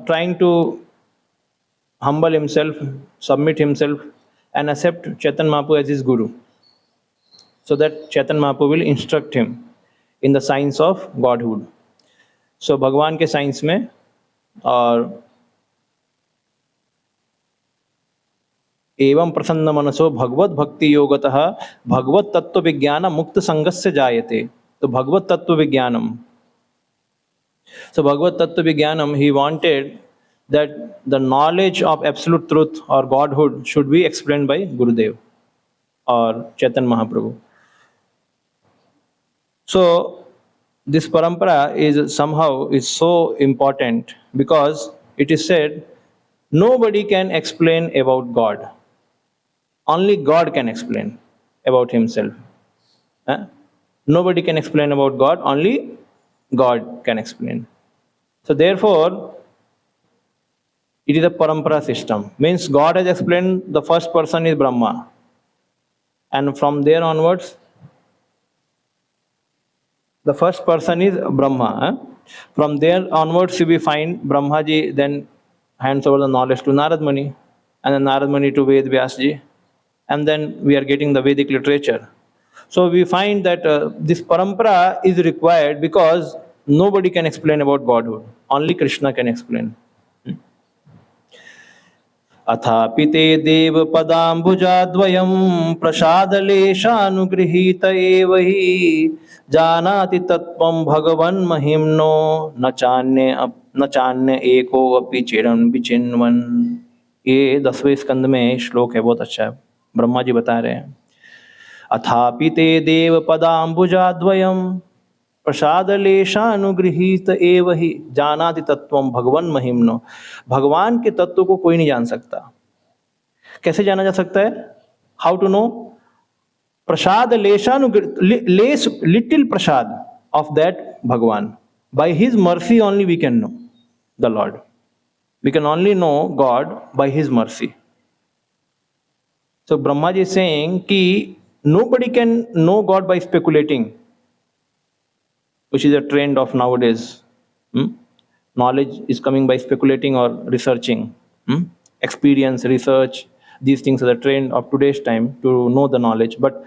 trying to humble himself, submit himself, and accept Chaitanya Mahaprabhu as his guru, so that Chaitanya Mahaprabhu will instruct him in the science of Godhood. So भगवान के science में और एवं प्रसन्न मनसो भगवत भक्ति योगतः भगवत तत्व विज्ञान मुक्त संगस्य जायते. तो भगवत तत्व विज्ञानम. So Bhagavad Tattva Vijnanam, he wanted that the knowledge of absolute truth or Godhood should be explained by Gurudev or Chaitanya Mahaprabhu. So this parampara is somehow is so important because it is said nobody can explain about God. Only God can explain about himself. Nobody can explain about God, only God can explain. So therefore, it is a parampara system. Means God has explained the first person is Brahma. And from there onwards, the first person is Brahma. From there onwards, we find Brahmaji then hands over the knowledge to Narad Muni, and then Narad Muni to Ved Vyasji, and then we are getting the Vedic literature. So we find that this parampara is required because nobody can explain about Godhood. Only Krishna can explain. अथापि ते देव पदाम्बुजाद्वयं प्रसादलेशानुगृहीत एव हि जानाति तत्त्वं भगवन् महिम्नो न चान्य एको अपि चिरं विचिन्वन्. ये 10वें स्कंद में श्लोक है, बहुत अच्छा है. ब्रह्मा जी बता रहे हैं अथापि ते देव पदाम्बुजाद्वयं प्रसादलेशानुगृहीत एव हि जानाति तत्त्वं भगवन् महिम्नो. भगवान के तत्व को कोई नहीं जान सकता. कैसे जाना जा सकता है? How to know? Prasad less little prasad of that भगवान. By his mercy only we can know the lord. We can only know God by his mercy. So Brahma ji saying कि nobody can know God by speculating, which is a trend of nowadays. Knowledge is coming by speculating or researching. Experience, research, these things are the trend of today's time to know the knowledge. But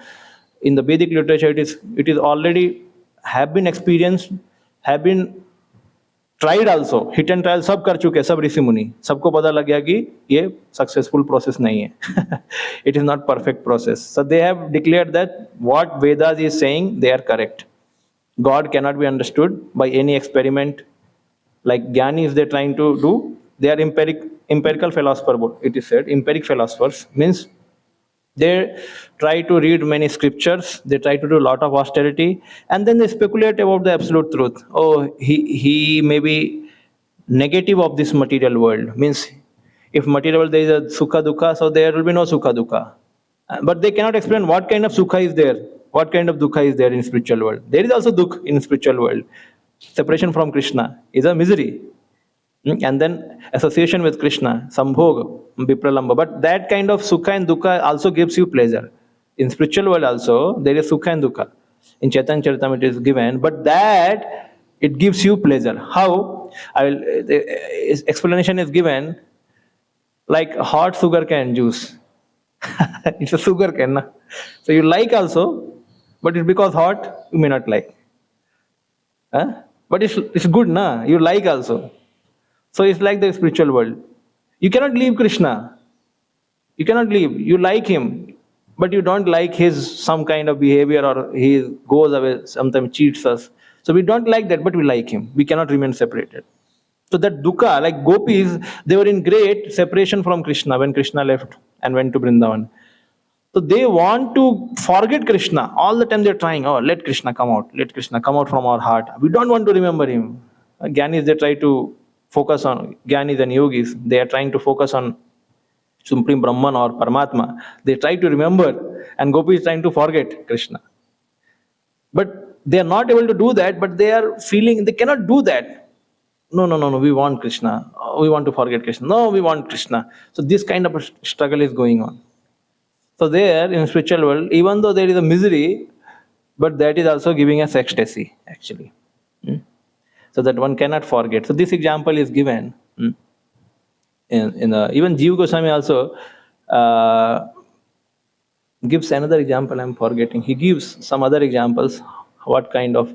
in the Vedic literature, it is already have been experienced, have been tried also. Hit and trial सब कर चुके, सब ऋषि मुनि, सबको पता लग गया कि ये सक्सेसफुल प्रोसेस नहीं है. It is not perfect process. So they have declared that what Vedas is saying, they are correct. God cannot be understood by any experiment. Like Gyanis, they're trying to do, they are empirical philosophers, it is said. Empiric philosophers means they try to read many scriptures, they try to do a lot of austerity, and then they speculate about the absolute truth. Oh, he may be negative of this material world. Means if material world there is a sukha dukha, so there will be no sukha dukha. But they cannot explain what kind of sukha is there, what kind of dukha is there in spiritual world. There is also dukha in spiritual world. Separation from Krishna is a misery. And then association with Krishna, sambhog, vipralamba. But that kind of sukha and dukha also gives you pleasure. In spiritual world also, there is sukha and dukha. In Chaitanya Charitamrita it is given, but that it gives you pleasure. How? The explanation is given like hot sugar cane juice. It's a sugar cane. Na? So you like also, but it's because hot, you may not like. But it's good, na? You like also. So it's like the spiritual world. You cannot leave Krishna. You cannot leave. You like him, but you don't like his some kind of behavior, or he goes away, sometimes cheats us. So we don't like that, but we like him. We cannot remain separated. So that dukkha, like gopis, they were in great separation from Krishna when Krishna left and went to Vrindavan. So they want to forget Krishna. All the time they're trying, oh, let Krishna come out. Let Krishna come out from our heart. We don't want to remember him. Gyanis, they try to focus on, Gyanis and Yogis, they are trying to focus on Supreme Brahman or Paramatma. They try to remember, and Gopi is trying to forget Krishna. But they are not able to do that, but they are feeling they cannot do that. No, we want Krishna. We want to forget Krishna. No, we want Krishna. So this kind of a struggle is going on. So there in spiritual world, even though there is a misery, but that is also giving us ecstasy, actually. So that one cannot forget. So this example is given. Even Jeev Goswami also gives another example. I'm forgetting. He gives some other examples. What kind of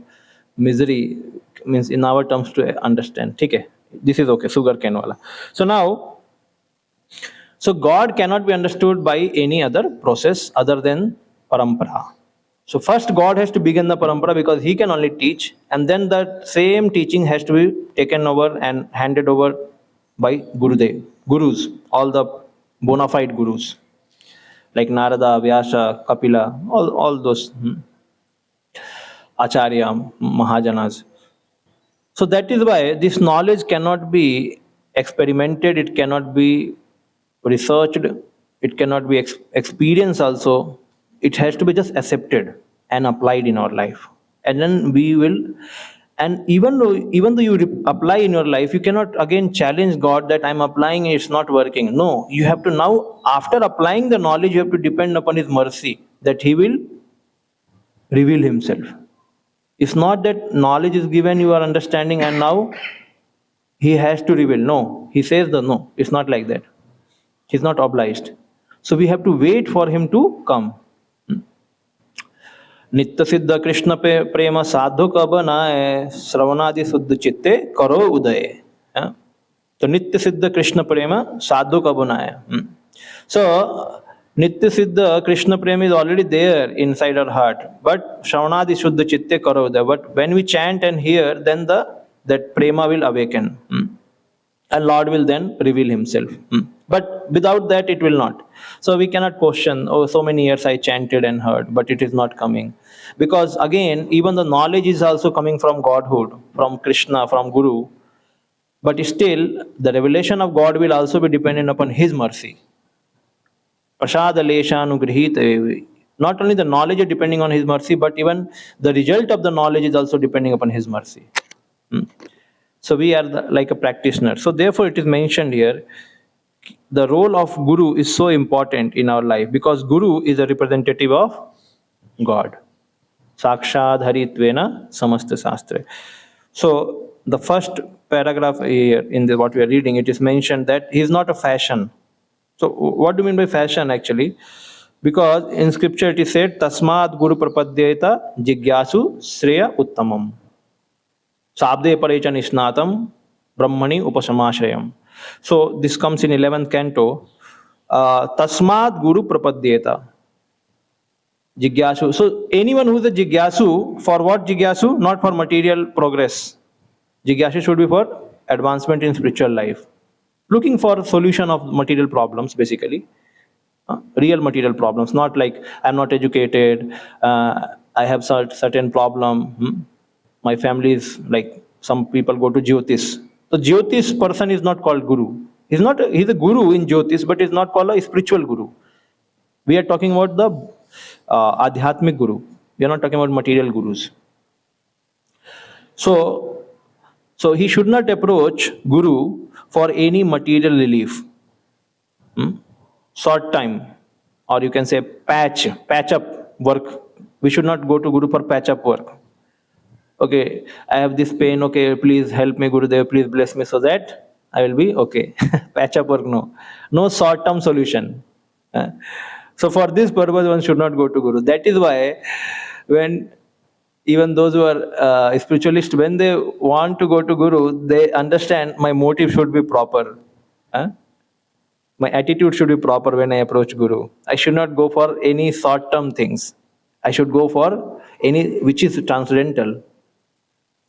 misery means in our terms to understand. Okay, this is okay. Sugar cane wala. So now, so God cannot be understood by any other process other than parampara. So first God has to begin the parampara because he can only teach, and then that same teaching has to be taken over and handed over by gurus, all the bona fide gurus like Narada, Vyasa, Kapila, all those Acharya, Mahajanas. So that is why this knowledge cannot be experimented, it cannot be researched, it cannot be experienced also. It has to be just accepted and applied in our life. And then we will, and even though you apply in your life, you cannot again challenge God that I'm applying, it's not working. No, you have to now, after applying the knowledge, you have to depend upon His mercy that He will reveal Himself. It's not that knowledge is given, you are understanding, and now he has to reveal. No, he says the no. It's not like that. He's not obliged. So we have to wait for him to come. नित्य सिद्ध कृष्ण पे प्रेम साधु कब नाय श्रवणादि शुद्ध चित्ते करो उदय. तो नित्य सिद्ध कृष्ण प्रेम साधु कब नाय. So Nitya Siddha Krishna Prem is already there inside our heart, but Shravanadi Shuddha Chitte Karoda. But when we chant and hear, then that prema will awaken, and Lord will then reveal Himself. But without that, it will not. So we cannot question. Oh, so many years I chanted and heard, but it is not coming, because again, even the knowledge is also coming from Godhood, from Krishna, from Guru. But still, the revelation of God will also be dependent upon His mercy. Prasada Leshanugrihita. Not only the knowledge is depending on His mercy, but even the result of the knowledge is also depending upon His mercy. So we are like a practitioner. So therefore it is mentioned here, the role of Guru is so important in our life, because Guru is a representative of God. Sakshad Haritvena Samasta Sastra. So the first paragraph here in what we are reading, it is mentioned that he is not a fashion. So what do you mean by fashion actually? Because in scripture it is said, Tasmad Guru Prapadyeta Jigyasu Sreya Uttamam. Sabde Parecha Nisnatam Brahmani Upasamashayam. So this comes in 11th canto. Tasmad Guru Prapadyeta Jigyasu. So anyone who is a Jigyasu, for what Jigyasu? Not for material progress. Jigyasu should be for advancement in spiritual life. Looking for a solution of material problems, basically. Real material problems, not like I'm not educated, I have certain problem. My family is like, some people go to Jyotish. So Jyotish person is not called Guru. He's a Guru in Jyotish, but is not called a spiritual Guru. We are talking about the Adhyatmic Guru. We are not talking about material Gurus. So he should not approach Guru for any material relief. Short time, or you can say patch up work. We should not go to Guru for patch up work. Okay, I have this pain, okay, please help me Gurudev, please bless me so that I will be okay. Patch up work, no short term solution. So for this purpose one should not go to Guru. That is why when even those who are spiritualists, when they want to go to Guru, they understand my motive should be proper. My attitude should be proper when I approach Guru. I should not go for any short-term things. I should go for any which is transcendental.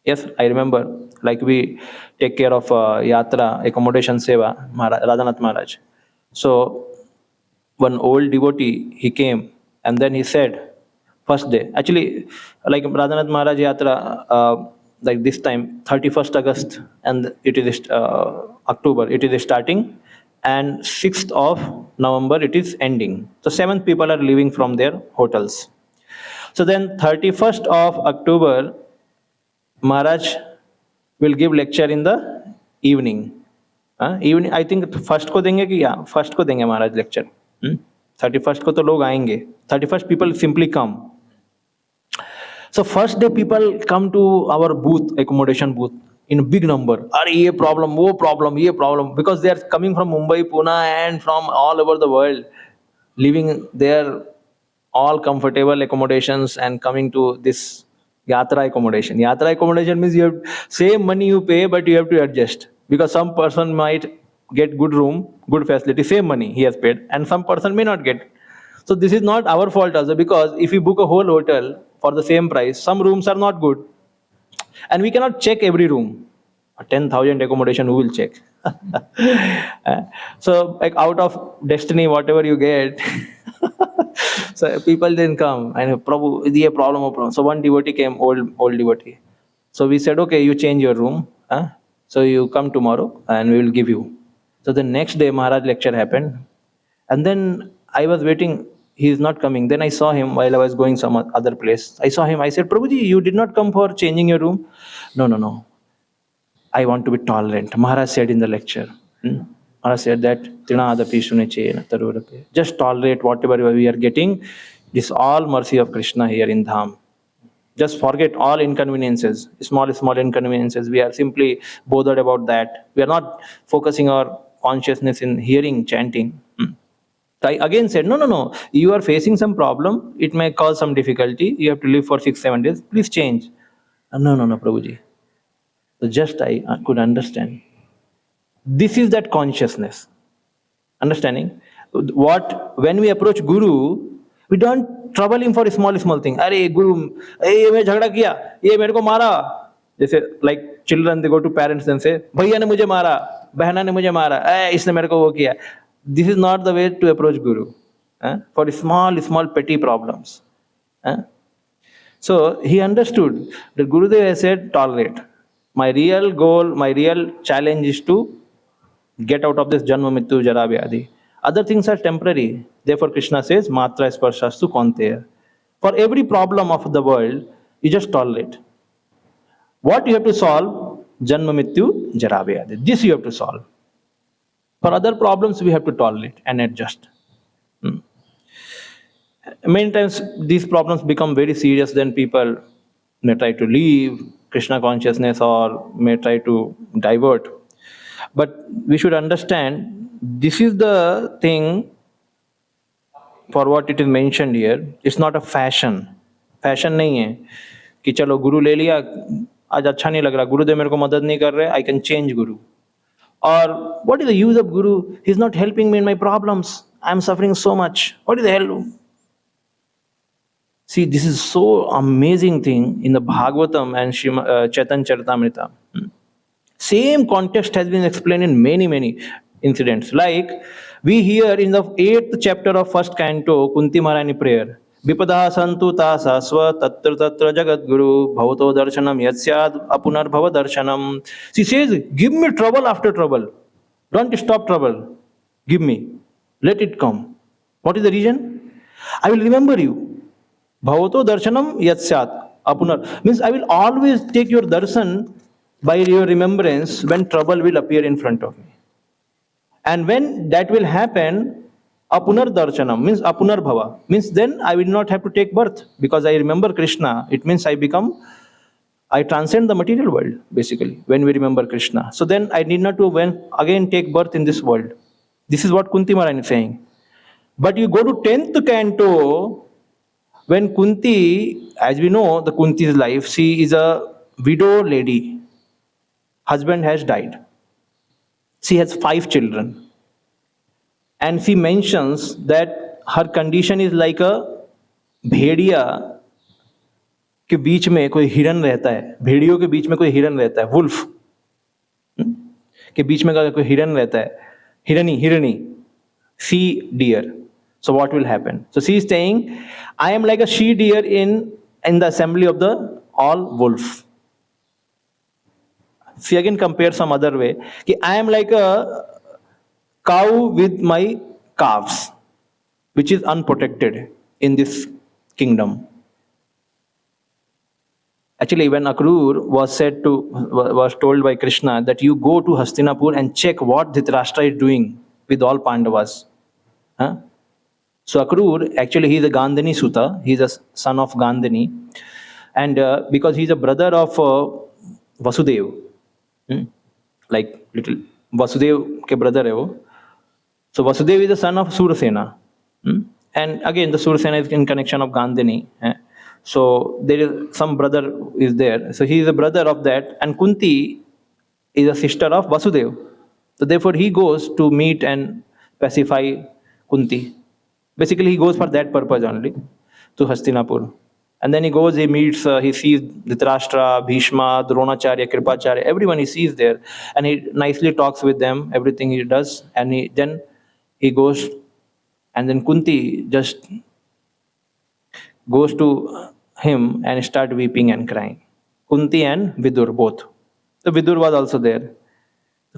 Yes, I remember, like we take care of yatra, accommodation seva, Radhanath Maharaj. So one old devotee, he came and then he said, first day, actually, like Radhanath Maharaj yatra, like this time, 31st August, and it is October, it is starting, and 6th of November it is ending. So 7th people are leaving from their hotels. So then 31st of October, Maharaj will give lecture in the evening. Evening, I think first को देंगे कि first को देंगे Maharaj lecture. 31st को तो लोग आएंगे. 31st people simply come. So first day people come to our booth, accommodation booth. in a big number. Are ye problem, wo problem, ye problem, because they are coming from Mumbai, Pune, and from all over the world, living there, all comfortable accommodations, and coming to this yatra accommodation. Yatra accommodation means you have same money you pay, but you have to adjust, because some person might get good room, good facility, same money he has paid, and some person may not get. So this is not our fault also, because if you book a whole hotel for the same price, some rooms are not good, and we cannot check every room. A 10,000 accommodation, who will check? So like out of destiny, whatever you get. So people then come and Prabhu, is there a problem or problem? So one devotee came, old devotee. So we said, okay, you change your room. So you come tomorrow and we will give you. So the next day Maharaj lecture happened. And then I was waiting, he is not coming. Then I saw him while I was going some other place. I saw him, I said, Prabhuji, you did not come for changing your room? No. I want to be tolerant. Maharaj said in the lecture. Maharaj said that just tolerate whatever we are getting. This all mercy of Krishna here in Dham. Just forget all inconveniences, small inconveniences. We are simply bothered about that. We are not focusing our consciousness in hearing, chanting. I again said, no. You are facing some problem. It may cause some difficulty. You have to live for 6-7 days. Please change. No, Prabhuji. So just I could understand. This is that consciousness. Understanding? When we approach Guru, we don't trouble him for a small thing. Arey Guru, ye main jhagda kiya, ye mere ko mara. Jaise like children, they go to parents and say, Bhaiya ne mujhe mara, Bahna ne mujhe mara, isne mere ko wo kiya. This is not the way to approach Guru. For small petty problems. So he understood that Gurudev has said, tolerate. My real goal, my real challenge is to get out of this Janma Mrityu Jara Vyadhi. Other things are temporary. Therefore Krishna says, Matra Sparsastu Kaunteya. For every problem of the world, you just tolerate. What you have to solve? Janma Mrityu Jara Vyadhi. This you have to solve. For other problems, we have to tolerate and adjust. Many times these problems become very serious, then people may try to leave Krishna consciousness or may try to divert. But we should understand, this is the thing for what it is mentioned here. It's not a fashion. Fashion नहीं है कि चलो गुरु ले लिया, आज अच्छा नहीं लग रहा, गुरुदेव मेरे को मदद नहीं कर रहे, I can change Guru. Or what is the use of Guru? He's not helping me in my problems. I'm suffering so much. What is the hell? See, this is so amazing thing in the Bhagavatam and Chaitanya Charitamrita. Same context has been explained in many incidents. Like we hear in the 8th chapter of 1st canto, Kunti Maharani prayer. Vipada santu tasa swa tatra jagat guru bhavato darshanam yatsyad apunar bhava darshanam. She says, give me trouble after trouble. Don't stop trouble. Give me. Let it come. What is the reason? I will remember you. Bhavato darshanam yatsyat apunar. Means I will always take your darshan by your remembrance when trouble will appear in front of me. And when that will happen, apunar darshanam means apunar bhava. Means then I will not have to take birth because I remember Krishna. It means I transcend the material world basically when we remember Krishna. So then I need not to again take birth in this world. This is what Kunti Maharani is saying. But you go to 10th canto, when Kunti, as we know, the Kunti's life, she is a widow lady. Husband has died. She has 5 children. And she mentions that her condition is like a भेड़िया के बीच में कोई हिरन रहता है, भेड़ियों के बीच में कोई हिरन रहता है, वुल्फ के बीच में कोई हिरन रहता है, हिरनी, she deer. So what will happen? So she is saying, I am like a she deer in the assembly of the all wolf. She again compares some other way. I am like a cow with my calves, which is unprotected in this kingdom. Actually, when Akrur was told by Krishna that you go to Hastinapur and check what Dhritarashtra is doing with all Pandavas. So Akrur, actually he is a Gandhini Sutta, he is a son of Gandhini, and because he is a brother of Vasudev. Like little Vasudev के brother है वो. So Vasudev is the son of Surasena. And again, the Surasena is in connection of Gandhini. So there is some brother is there. So he is a brother of that. And Kunti is a sister of Vasudev. So therefore he goes to meet and pacify Kunti. Basically he goes for that purpose only to Hastinapur. And then he goes, he meets, he sees Dhritarashtra, Bhishma, Dronacharya, Kripacharya, everyone he sees there. And he nicely talks with them, everything he does. And then he goes, and then Kunti just goes to him and start weeping and crying. Kunti and Vidur both. So Vidur was also there.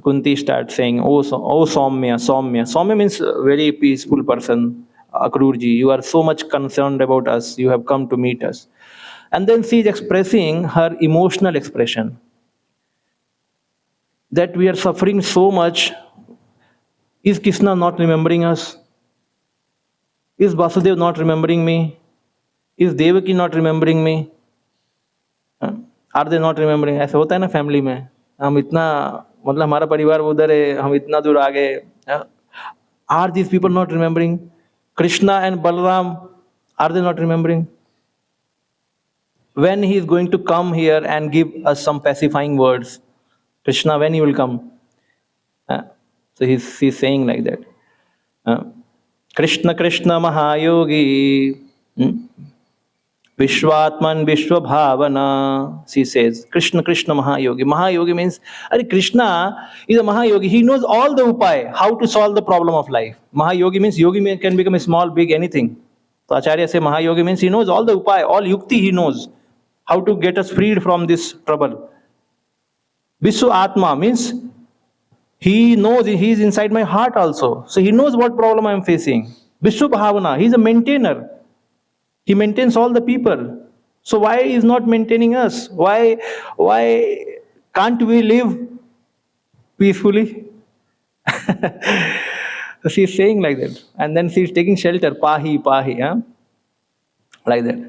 Kunti starts saying, oh Soumya, Soumya. Soumya means very peaceful person. Akrurji, you are so much concerned about us. You have come to meet us. And then she is expressing her emotional expression. That we are suffering so much. Is Krishna not remembering us? Is Vasudev not remembering me? Is Devaki not remembering me? Are they not remembering? ऐसा होता है ना family में. हम इतना मतलब हमारा परिवार उधर है, हम इतना दूर आ गए. Are these people not remembering? Krishna and Balaram, are they not remembering? When he is going to come here and give us some pacifying words, Krishna, when he will come? So he's saying like that. Krishna Krishna Mahayogi, Vishwatman Vishwabhavana, she says. Krishna Krishna Mahayogi. Mahayogi means, Krishna is a Mahayogi. He knows all the upay, how to solve the problem of life. Mahayogi means yogi can become a small, big, anything. So Acharya say Mahayogi means he knows all the upay, all yukti he knows, how to get us freed from this trouble. Vishwatma means he knows, he is inside my heart also. So he knows what problem I am facing. Vishwabhavana, he is a maintainer. He maintains all the people. So why is not maintaining us? Why can't we live peacefully? So she is saying like that. And then she is taking shelter. Pahi, pahi. Like that.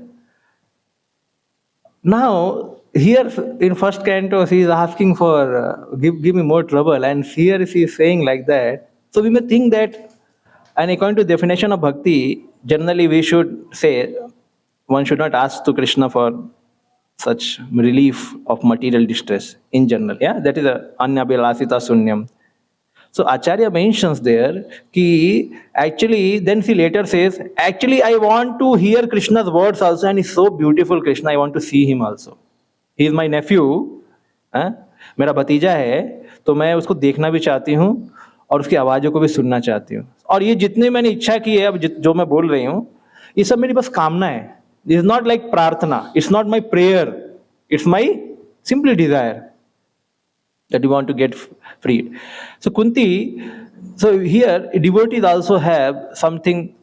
Now, here in first canto, she is asking for, give me more trouble. And here she is saying like that. So we may think that, and according to definition of bhakti, generally we should say, one should not ask to Krishna for such relief of material distress in general. Yeah, that is a anyabhilasita sunyam. So Acharya mentions there, ki actually, then she later says, actually I want to hear Krishna's words also, and he's so beautiful, Krishna, I want to see him also. He is my nephew, मेरा भतीजा है, तो मैं उसको देखना भी चाहती हूँ और उसकी आवाज़ों को भी सुनना चाहती हूँ. और ये जितने मैंने इच्छा की है, अब जो मैं बोल रही हूँ, ये सब मेरी बस कामना है. This is not like prarthana. It's not my prayer. It's my simple desire that you want to get freed. So Kunti, so here devotees also have something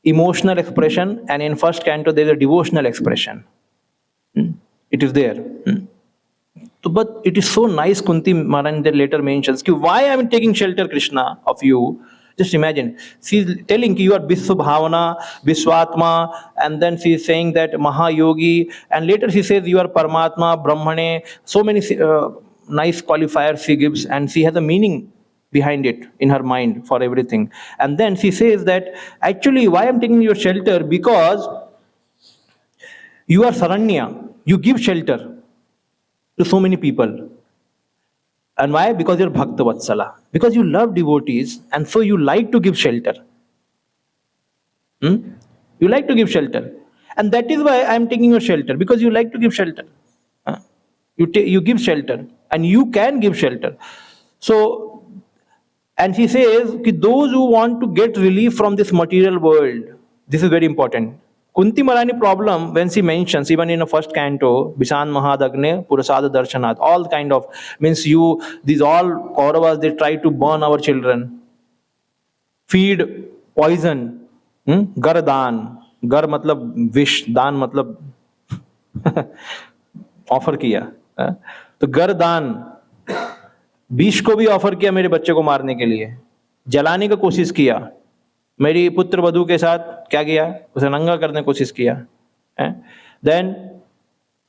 emotional expression, and in first canto there is a devotional expression. It is there. So, but it is so nice, Kunti Maharani later mentions, why I am taking shelter, Krishna, of you. Just imagine, she is telling you are Vishwabhavana, Vishwatma, and then she is saying that Mahayogi, and later she says you are Paramatma, Brahmane, so many nice qualifiers she gives, and she has a meaning behind it in her mind for everything. And then she says that actually why I am taking your shelter, because you are Saranya, you give shelter to so many people. And why? Because you're Bhakta Vatsala. Because you love devotees, and so you like to give shelter. You like to give shelter. And that is why I'm taking your shelter, because you like to give shelter. You give shelter, and you can give shelter. So, and he says, those who want to get relief from this material world, this is very important. Kunti Maharani problem, when she mentions, even in the first canto, Bishan Mahadagne, Purasada Darshanat, all kind of, means these all Kauravas, they try to burn our children, feed poison, Gardan, Gar matlab vish, Dan matlab offer किया. तो Gardan, विष को भी offer किया मेरे बच्चे को मारने के लिए, जलाने की कोशिश किया. मेरी पुत्र वधू के साथ क्या किया, उसे नंगा करने की कोशिश किया. Then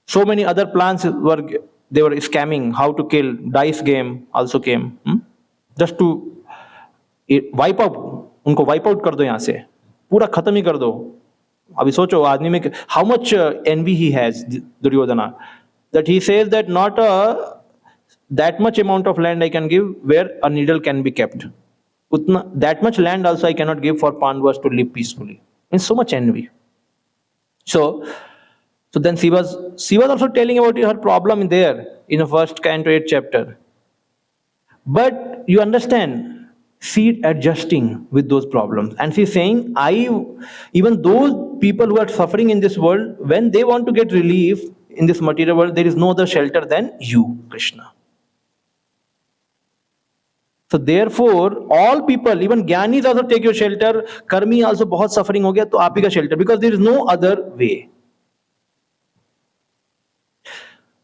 so many other plans were they were scamming, how to kill, dice game also came, just to wipe out, उनको वाइप आउट कर दो, यहाँ से पूरा खत्म ही कर दो. अभी सोचो आदमी में how much envy he has, Duryodhana, that he says that not that much amount of land I can give where a needle can be kept. Utna, that much land also I cannot give for Pandavas to live peacefully. And so much envy. So then she was also telling about her problem there in the first canto 8th chapter. But you understand, she adjusting with those problems, and she's saying, even those people who are suffering in this world, when they want to get relief in this material world, there is no other shelter than you, Krishna. So therefore, all people, even Gyanis also take your shelter. Karmi also बहुत suffering हो गया तो आप ही का shelter, because there is no other way.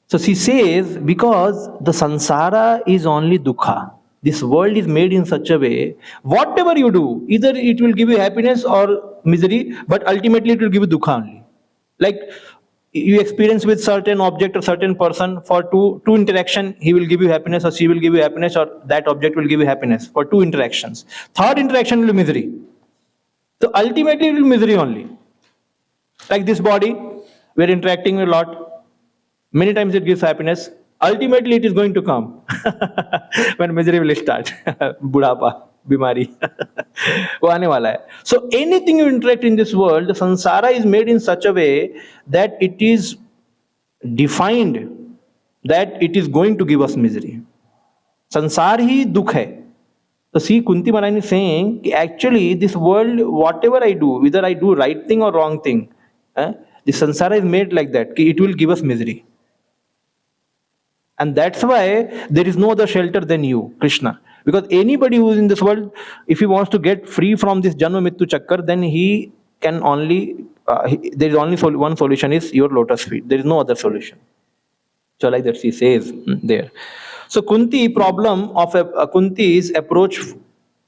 So she says, because the sansara is only dukha. This world is made in such a way, whatever you do, either it will give you happiness or misery, but ultimately it will give you dukha only. Like you experience with certain object or certain person, for two interaction, he will give you happiness or she will give you happiness, or that object will give you happiness for 2 interactions. Third interaction will be misery. So ultimately it will be misery only. Like this body, we are interacting a lot. Many times it gives happiness. Ultimately it is going to come when misery will start. Budhapa, bimari. वो आने वाला है. So anything you interact in this world, the sansara is made in such a way that it is defined that it is going to give us misery. Sansar ही दुख है. So see, Kunti Maharani is saying, actually this world, whatever I do, whether I do right thing or wrong thing, the sansara is made like that, it will give us misery. And that's why there is no other shelter than you, Krishna. Because anybody who is in this world, if he wants to get free from this Janma Mrityu Chakkar, then he can only, there is only one solution, is your lotus feet. There is no other solution. So like that she says there. So Kunti, problem of Kunti's approach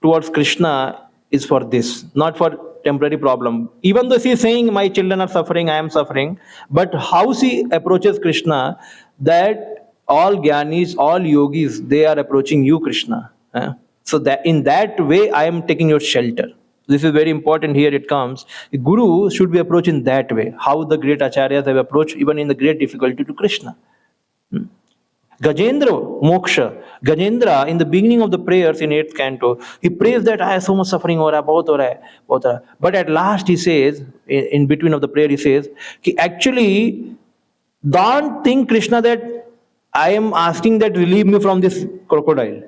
towards Krishna is for this, not for temporary problem. Even though she is saying, my children are suffering, I am suffering, but how she approaches Krishna, that all Gyanis, all yogis, they are approaching you, Krishna. So that in that way, I am taking your shelter. This is very important. Here it comes. The Guru should be approached in that way. How the great acharyas have approached even in the great difficulty to Krishna. Gajendra Moksha. Gajendra, in the beginning of the prayers in 8th canto, he prays that I have so much suffering, bahut ho raha hai. But at last he says, in between of the prayer, he says, actually, don't think, Krishna, that I am asking that relieve me from this crocodile.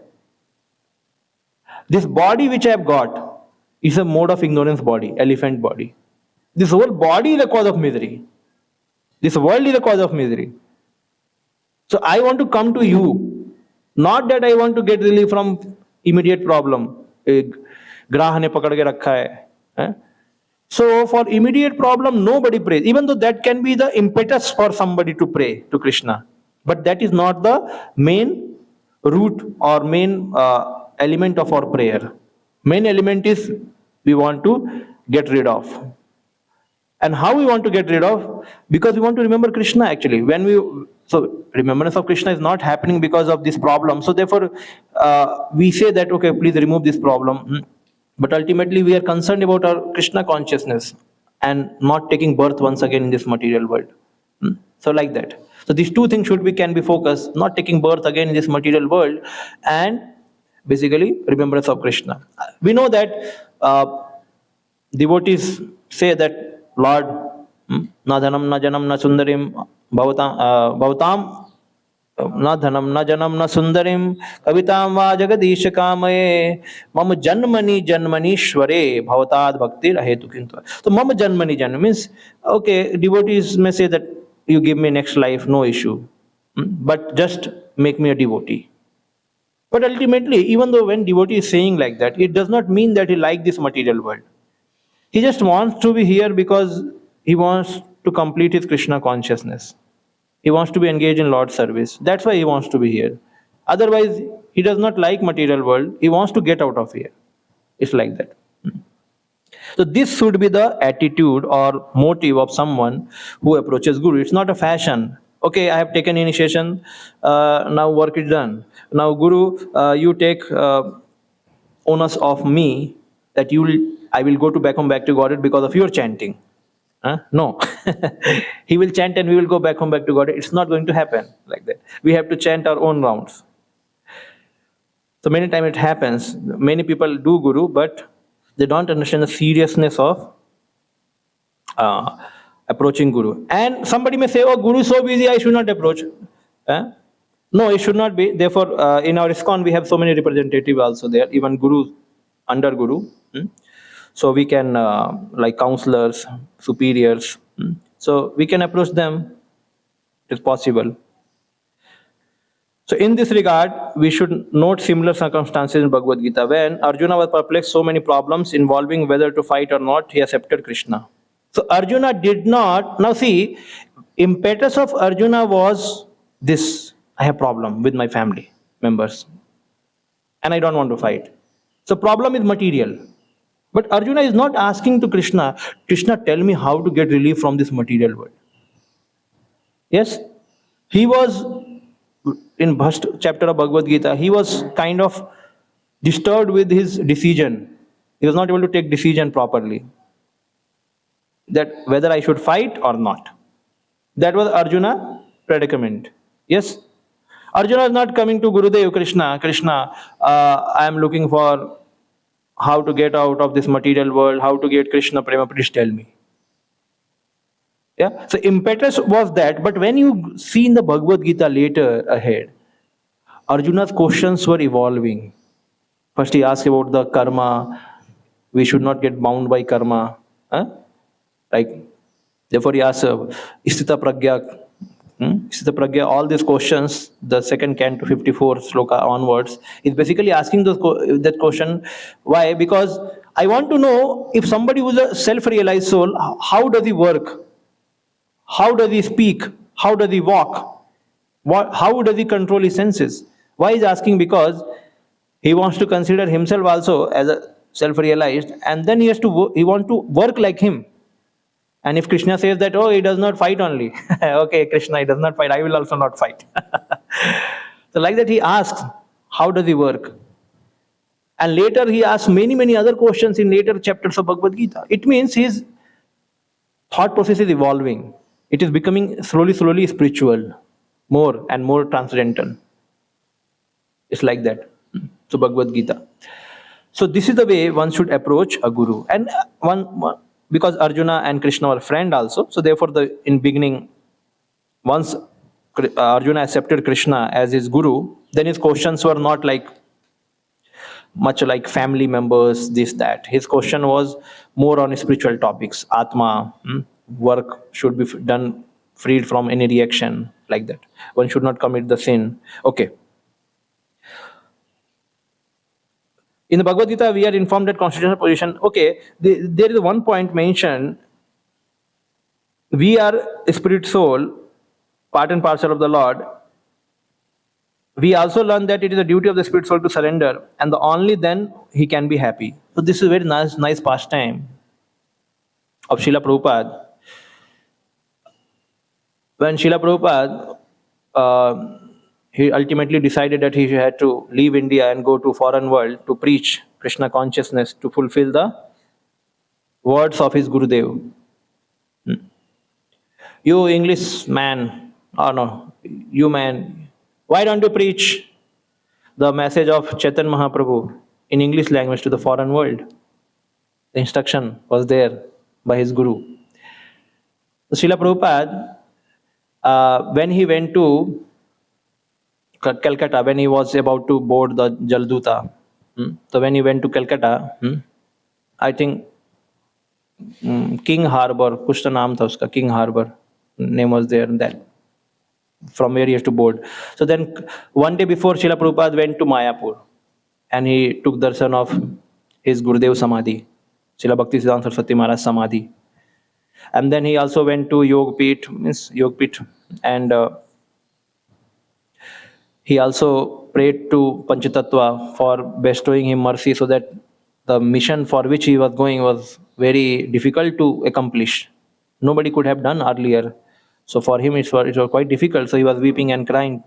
This body which I have got is a mode of ignorance body, elephant body. This whole body is a cause of misery. This world is a cause of misery. So I want to come to you, not that I want to get relief from immediate problem. Graha ne pakad ke rakha hai. So for immediate problem, nobody prays, even though that can be the impetus for somebody to pray to Krishna. But that is not the main root or main element of our prayer. Main element is we want to get rid of. And how we want to get rid of? Because we want to remember Krishna actually. So remembrance of Krishna is not happening because of this problem. So therefore, we say that, okay, please remove this problem. But ultimately, we are concerned about our Krishna consciousness and not taking birth once again in this material world. So like that. So these two things can be focused, not taking birth again in this material world, and basically remembrance of Krishna. We know that devotees say that, Lord, na dhanam, na janam, na sundarim, bhavatam, na dhanam, na janam, na sundarim, kavitam va jagadisha kamaye, mama janmani janmanishware, bhavatad bhakti rahetu kintu. So mama janmani means, okay, devotees may say that you give me next life, no issue, but just make me a devotee. But ultimately, even though when devotee is saying like that, it does not mean that he likes this material world. He just wants to be here because he wants to complete his Krishna consciousness. He wants to be engaged in Lord's service. That's why he wants to be here. Otherwise, he does not like material world. He wants to get out of here. It's like that. So this should be the attitude or motive of someone who approaches Guru. It's not a fashion. Okay, I have taken initiation. Now work is done. Now, Guru, you take onus of me that I will go to back to Godhead because of your chanting. Huh? No, he will chant and we will go back to Godhead. It's not going to happen like that. We have to chant our own rounds. So many times it happens. Many people do Guru, but they don't understand the seriousness of uh, approaching Guru. And somebody may say, "Oh, Guru is so busy, I should not approach." Huh? No, it should not be. Therefore, in our ISKCON, we have so many representatives also there, even Guru, under Guru. So we can, like counselors, superiors. So we can approach them. It's possible. So in this regard, we should note similar circumstances in Bhagavad Gita. When Arjuna was perplexed, so many problems involving whether to fight or not, he accepted Krishna. So Arjuna did not. Now see, impetus of Arjuna was this: I have problem with my family members, and I don't want to fight. So problem is material. But Arjuna is not asking to Krishna, Krishna, tell me how to get relief from this material world. Yes, he was in first chapter of Bhagavad Gita, he was kind of disturbed with his decision. He was not able to take decision properly. That whether I should fight or not. That was Arjuna predicament. Yes. Arjuna is not coming to Gurudev, Krishna, I am looking for how to get out of this material world, how to get Krishna Prema, please tell me. Yeah. So impetus was that, but when you see in the Bhagavad Gita later ahead, Arjuna's questions were evolving. First he asked about the karma, we should not get bound by karma. Huh? Like, therefore he asked Isthita Pragya, Isthita Pragya, all these questions, the second canto 54 sloka onwards, is basically asking that question. Why? Because I want to know if somebody who's a self-realized soul, how does he work? How does he speak? How does he walk? How does he control his senses? Why is asking? Because he wants to consider himself also as a self-realized, and then he want to work like him. And if Krishna says that, oh, he does not fight only, okay, Krishna, he does not fight, I will also not fight. So like that he asks, how does he work? And later he asks many other questions in later chapters of Bhagavad Gita. It means his thought process is evolving. It is becoming slowly spiritual, more and more transcendental. It's like that. So Bhagavad Gita. So this is the way one should approach a guru. And because Arjuna and Krishna were friends also, so therefore in beginning, once Arjuna accepted Krishna as his guru, then his questions were not like much like family members, this, that. His question was more on spiritual topics. Atma, work should be done freed from any reaction, like that. One should not commit the sin. Okay. In the Bhagavad Gita, we are informed that constitutional position. Okay, there is one point mentioned. We are a spirit soul, part and parcel of the Lord. We also learn that it is the duty of the spirit soul to surrender, and only then he can be happy. So this is a very nice pastime of Srila Prabhupada. When Srila Prabhupada, he ultimately decided that he had to leave India and go to foreign world to preach Krishna consciousness, to fulfill the words of his Gurudev. You English man, you man, why don't you preach the message of Chaitanya Mahaprabhu in English language to the foreign world? The instruction was there by his Guru. So Srila Prabhupada, when he went to Calcutta, when he was about to board the Jalduta, so when he went to Calcutta, I think King Harbor, kuch to naam tha uska, King Harbor, name was there, that from where he has to board. So then one day before, Srila Prabhupada went to Mayapur and he took darshan of his Gurudev Samadhi, Srila Bhaktisiddhanta Saraswati Maharaj Samadhi. And then he also went to Yogpit, and he also prayed to Panchatattva for bestowing him mercy, so that the mission for which he was going was very difficult to accomplish. Nobody could have done earlier. So for him, it was quite difficult. So he was weeping and crying,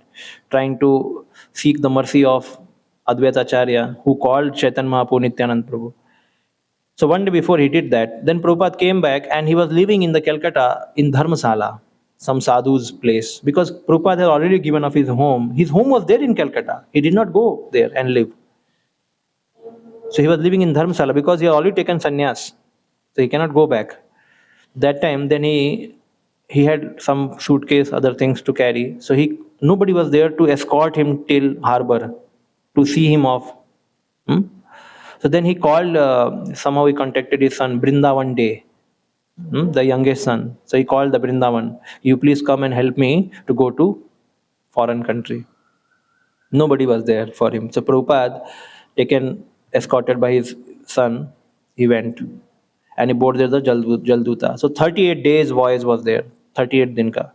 trying to seek the mercy of Advaita Acharya, who called Chaitanya Mahaprabhu Nityanand Prabhu. So one day before he did that, then Prabhupada came back and he was living in the Calcutta in Dharmasala, some sadhu's place, because Prabhupada had already given up his home. His home was there in Calcutta. He did not go there and live. So he was living in Dharmasala because he had already taken sannyas. So he cannot go back. That time, then he had some suitcase, other things to carry. So nobody was there to escort him till harbor to see him off. Hmm? So then he called, somehow he contacted his son, Brindavan Day, the youngest son. So he called the Brindavan, you please come and help me to go to foreign country. Nobody was there for him. So Prabhupada, taken, escorted by his son, he went. And he boarded the Jalduta. So 38 days voyage was there, 38 din ka.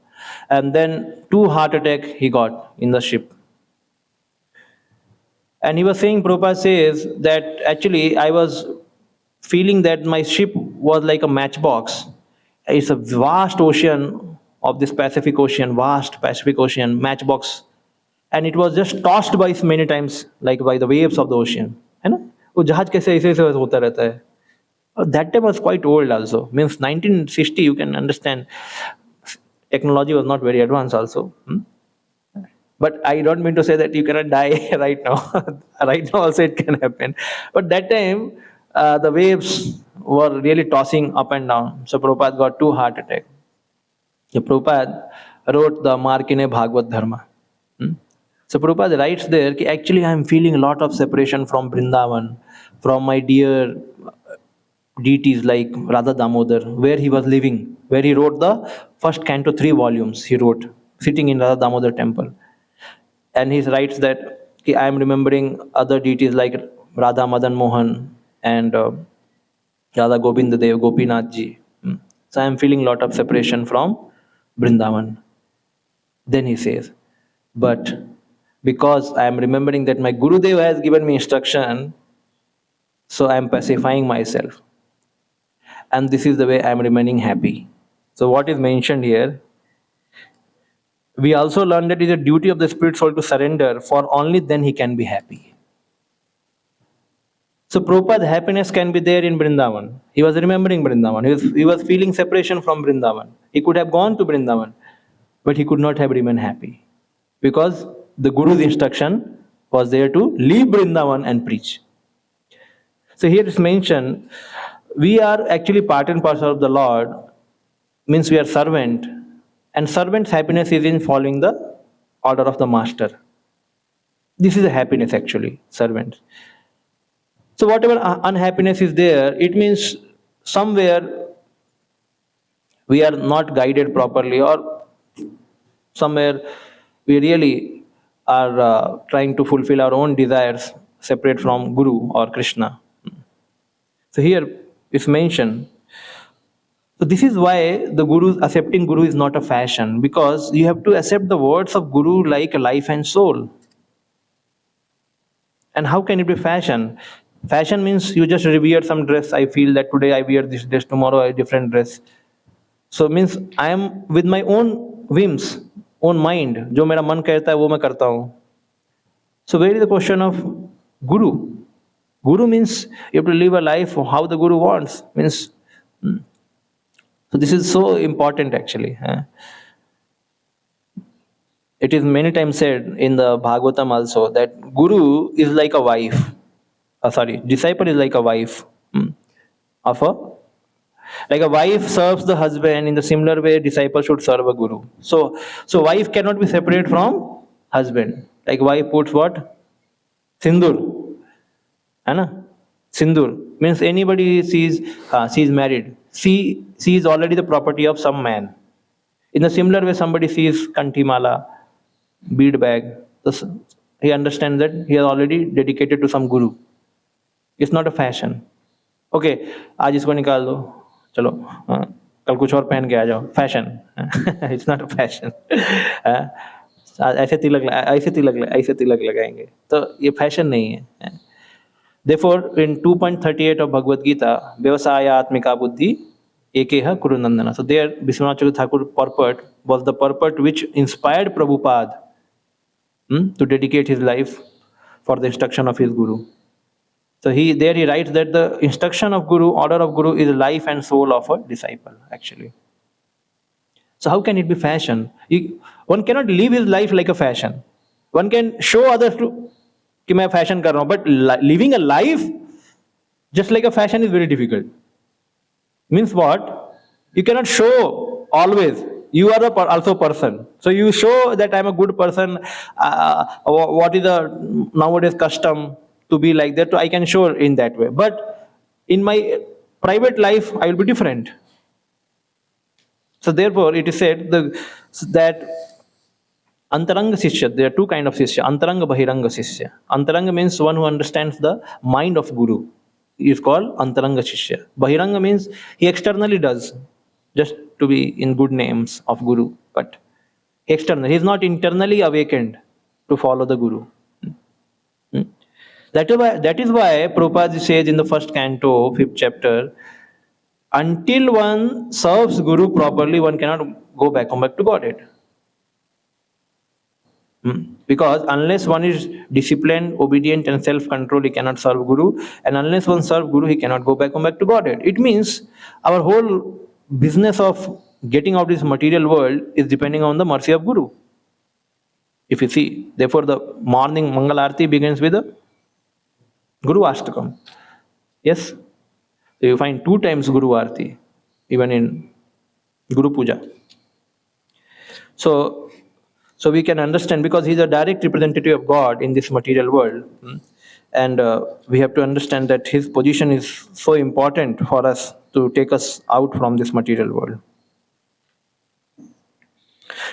And then 2 heart attack he got in the ship. And he was saying, Prabhupada says that actually I was feeling that my ship was like a matchbox. It's a vast ocean of this Pacific Ocean, vast Pacific Ocean, matchbox. And it was just tossed by many times, like by the waves of the ocean. है ना? वो जहाज कैसे ऐसे ऐसे होता रहता है. That time was quite old also. Means 1960, you can understand. Technology was not very advanced also. But I don't mean to say that you cannot die right now. Right now also it can happen. But that time, the waves were really tossing up and down. So Prabhupada got 2 heart attacks. So Prabhupada wrote the Markine Bhagavad Dharma. So Prabhupada writes there, actually I am feeling a lot of separation from Vrindavan, from my dear deities like Radha Damodar, where he was living, where he wrote the first canto, 3 volumes he wrote, sitting in Radha Damodar temple. And he writes that I am remembering other deities like Radha Madan Mohan and Radha Govinda Dev, Gopinath ji. So I am feeling a lot of separation from Vrindavan. Then he says, but because I am remembering that my Gurudev has given me instruction, so I am pacifying myself. And this is the way I am remaining happy. So what is mentioned here, we also learn that it is a duty of the spirit soul to surrender, for only then he can be happy. So Prabhupada's happiness can be there in Vrindavan. He was remembering Vrindavan. He was feeling separation from Vrindavan. He could have gone to Vrindavan, but he could not have remained happy. Because the Guru's instruction was there to leave Vrindavan and preach. So here it's mentioned, we are actually part and parcel of the Lord, means we are servant, and servant's happiness is in following the order of the master. This is a happiness actually, servant. So whatever unhappiness is there, it means somewhere we are not guided properly, or somewhere we really are trying to fulfill our own desires separate from Guru or Krishna. So here it's mentioned. So this is why accepting Guru is not a fashion, because you have to accept the words of Guru like life and soul. And how can it be fashion? Fashion means you just wear some dress. I feel that today I wear this dress, tomorrow I different dress. So means I am with my own whims, own mind. जो मेरा मन कहता है वो मैं करता हूँ. So where is the question of Guru? Guru means you have to live a life how the Guru wants. Means so this is so important actually. It is many times said in the Bhagavatam also that Guru is like a wife. Disciple is like a wife of like a wife serves the husband. In the similar way, disciple should serve a Guru. So wife cannot be separate from husband. Like wife puts what? Sindur. Sindur means anybody sees she is married. She is already the property of some man. In a similar way, somebody sees kantimala, bead bag. He understands that he is already dedicated to some Guru. It's not a fashion. Okay, आज इसको निकाल दो, चलो कल कुछ और पहन के आ जाओ. Fashion. It's not a fashion. ऐसे तिलक लगाएंगे तो ये फैशन नहीं है. Therefore, in 2.38 of Bhagavad Gita, व्यवसायात्मिका बुद्धि Ekeha Kurunandana. So there, Biswanath Chakravarti Thakur purport was the purport which inspired Prabhupada to dedicate his life for the instruction of his Guru. So he writes that the instruction of Guru, order of Guru, is life and soul of a disciple, actually. So how can it be fashion? One cannot live his life like a fashion. One can show others to कि मैं fashion कर रहा हूँ, but living a life just like a fashion is very difficult. Means what? You cannot show always. You are also a person. So you show that I'm a good person. What is the nowadays custom to be like that? So I can show in that way. But in my private life, I will be different. So therefore, it is said that Antaranga Sishya, there are two kinds of Sishya, Antaranga Bahiranga Sishya. Antaranga means one who understands the mind of Guru. He is called Antaranga Sishya. Bahiranga means he externally does, just to be in good names of Guru. But external, he is not internally awakened to follow the Guru. That is why Prabhupada says in the first canto, 5th chapter, until one serves Guru properly, one cannot come back to Godhead. Because unless one is disciplined, obedient, and self-controlled, he cannot serve Guru. And unless one serves Guru, he cannot go back to Godhead. It means our whole business of getting out of this material world is depending on the mercy of Guru. If you see, therefore the morning Mangal Arati begins with the Guru Ashtakam. Yes? So you find 2 times Guru Arati, even in Guru Puja. So we can understand, because he's a direct representative of God in this material world. And we have to understand that his position is so important for us to take us out from this material world.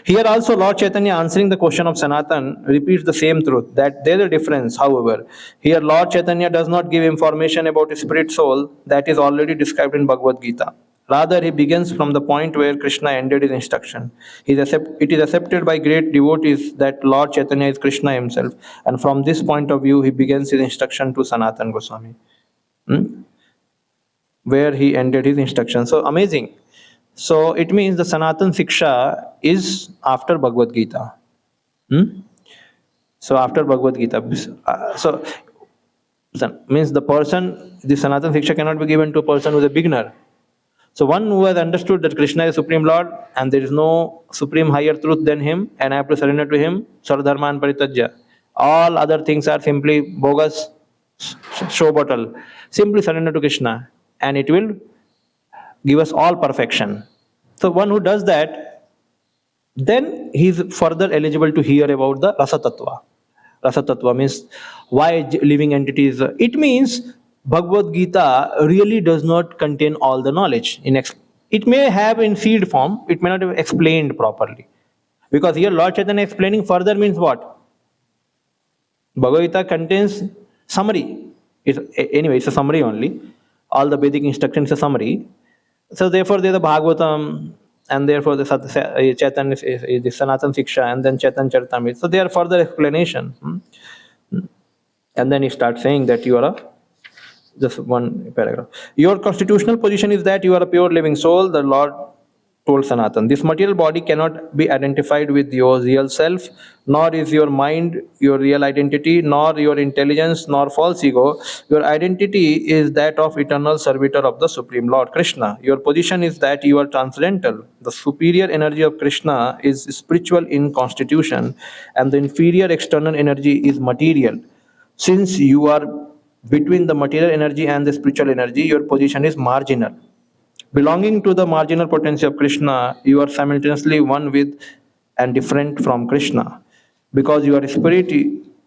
Here also Lord Chaitanya, answering the question of Sanatan, repeats the same truth, that there is a difference. However, here Lord Chaitanya does not give information about spirit soul that is already described in Bhagavad Gita. Rather, he begins from the point where Krishna ended his instruction. It is accepted by great devotees that Lord Chaitanya is Krishna himself, and from this point of view, he begins his instruction to Sanatan Goswami, where he ended his instruction. So amazing. So it means the Sanatan Siksha is after Bhagavad Gita. So after Bhagavad Gita. So means the Sanatan Siksha cannot be given to a person who is a beginner. So one who has understood that Krishna is Supreme Lord and there is no supreme higher truth than him, and I have to surrender to him, Sarvadharman Paritajya. All other things are simply bogus show bottle. Simply surrender to Krishna and it will give us all perfection. So one who does that, then he is further eligible to hear about the Rasa Tattva. Rasa Tattva means why living entities. It means Bhagavad Gita really does not contain all the knowledge. It may have in seed form, it may not have explained properly. Because here Lord Chaitanya explaining further means what? Bhagavad Gita contains summary. It's a summary only. All the Vedic instructions is a summary. So therefore there is the Bhagavatam, and therefore the Chaitanya is the Sanatan Siksha, and then Chaitanya Charitamrita. So they are further explanation. And then he starts saying that you are just one paragraph. Your constitutional position is that you are a pure living soul, the Lord told Sanatan. This material body cannot be identified with your real self, nor is your mind your real identity, nor your intelligence, nor false ego. Your identity is that of eternal servitor of the Supreme Lord Krishna. Your position is that you are transcendental. The superior energy of Krishna is spiritual in constitution, and the inferior external energy is material. Since you are between the material energy and the spiritual energy, your position is marginal. Belonging to the marginal potency of Krishna, you are simultaneously one with and different from Krishna. Because you are spirit,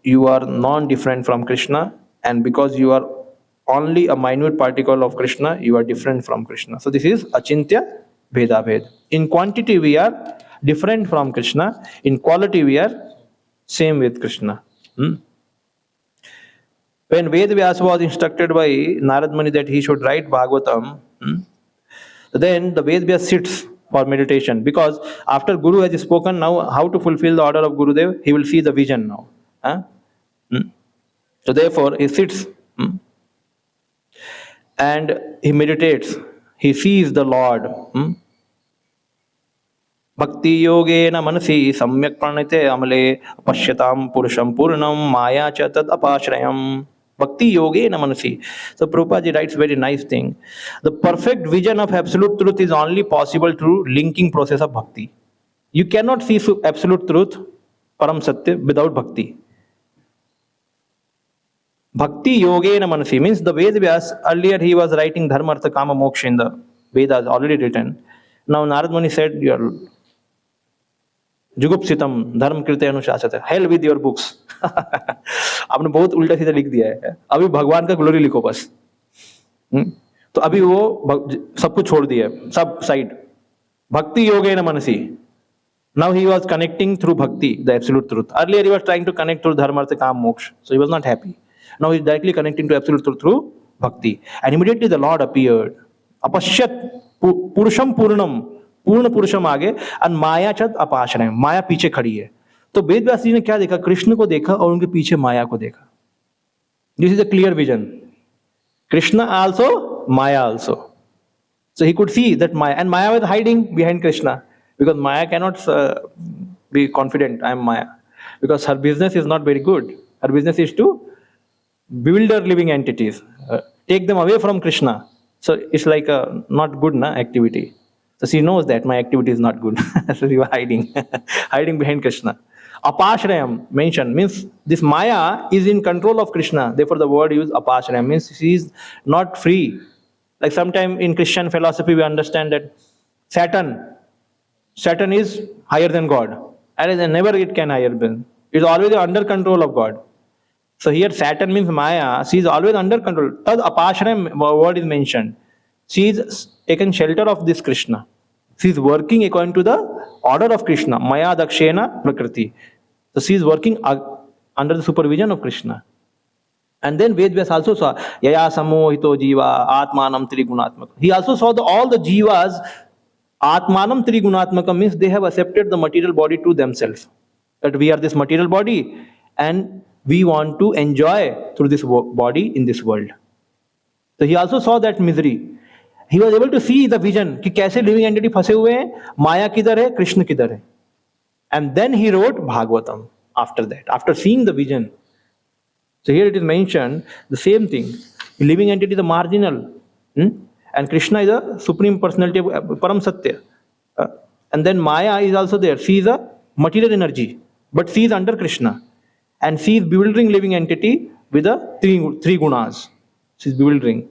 you are non-different from Krishna, and because you are only a minute particle of Krishna, you are different from Krishna. So this is Achintya Bheda Bhed. In quantity we are different from Krishna, in quality we are same with Krishna. When Ved Vyasa was instructed by Narad Muni that he should write Bhagavatam, then the Ved Vyasa sits for meditation, because after Guru has spoken, now how to fulfill the order of Gurudev, he will see the vision now. So therefore he sits and he meditates he sees the Lord. Bhakti yogena manasi samyak pranite amale pashyatam purusham purnam maya cha tad apashrayam. Bhakti yogena manasi. So Prabhupada writes very nice thing. The perfect vision of absolute truth is only possible through linking process of bhakti. You cannot see absolute truth, param satya, without bhakti. Bhakti yogena manasi means the Ved Vyas, earlier he was writing dharma artha kama moksha in the Vedas already written. Now Narad Muni said, you are जुगुप्सितम धर्म कृत्य अनुशासित, hell with your books. आपने बहुत उल्टा सीधा लिख दिया है, अभी भगवान का ग्लोरी लिखो बस. तो अभी वो सब कुछ छोड़ दिया, सब साइड. भक्ति योगेन मनसी. Now he was connecting through bhakti, the absolute truth. Earlier he was trying to connect through dharma, artha, kam, moksha. So he was not happy. Now he is directly connecting to absolute truth through bhakti. And immediately the Lord appeared. Apashyat purusham purnam. पूर्ण पुरुषम आगे और माया चद अपाश्रय, माया पीछे खड़ी है. तो वेद व्यास जी ने क्या देखा? कृष्ण को देखा और उनके पीछे माया को देखा. This is a clear vision. Krishna also, Maya also. So he could see that Maya, and Maya was hiding behind Krishna, because Maya cannot be confident, I am Maya, because her business is not very good. Her business is to bewilder living entities, take them away from Krishna. So it's like a not good activity. So she knows that my activity is not good. So she was hiding, hiding behind Krishna. Apashrayam mentioned means this Maya is in control of Krishna. Therefore, the word used apashrayam means she is not free. Like sometime in Christian philosophy, we understand that Saturn is higher than God, and never it can higher than. It's always under control of God. So here Saturn means Maya. She is always under control. Tad apashrayam word is mentioned. She is taken shelter of this Krishna. She is working according to the order of Krishna. Maya dakshena prakriti. So she is working under the supervision of Krishna. And then Ved Vyas also saw yaya samohito jiva atmanam trigunatmaka. He also saw all the jivas atmanam trigunatmaka means they have accepted the material body to themselves. That we are this material body and we want to enjoy through this body in this world. So he also saw that misery. He was able to see the vision कि कैसे living entity फंसे हुए हैं, माया किधर है, कृष्ण किधर है. And then he wrote Bhagavatam after that, after seeing the vision. So here it is mentioned the same thing. Living entity is the marginal, and Krishna is a supreme personality of Param Satya. And then Maya is also there. She is a material energy, but she is under Krishna, and she is bewildering living entity with the three gunas. She is bewildering.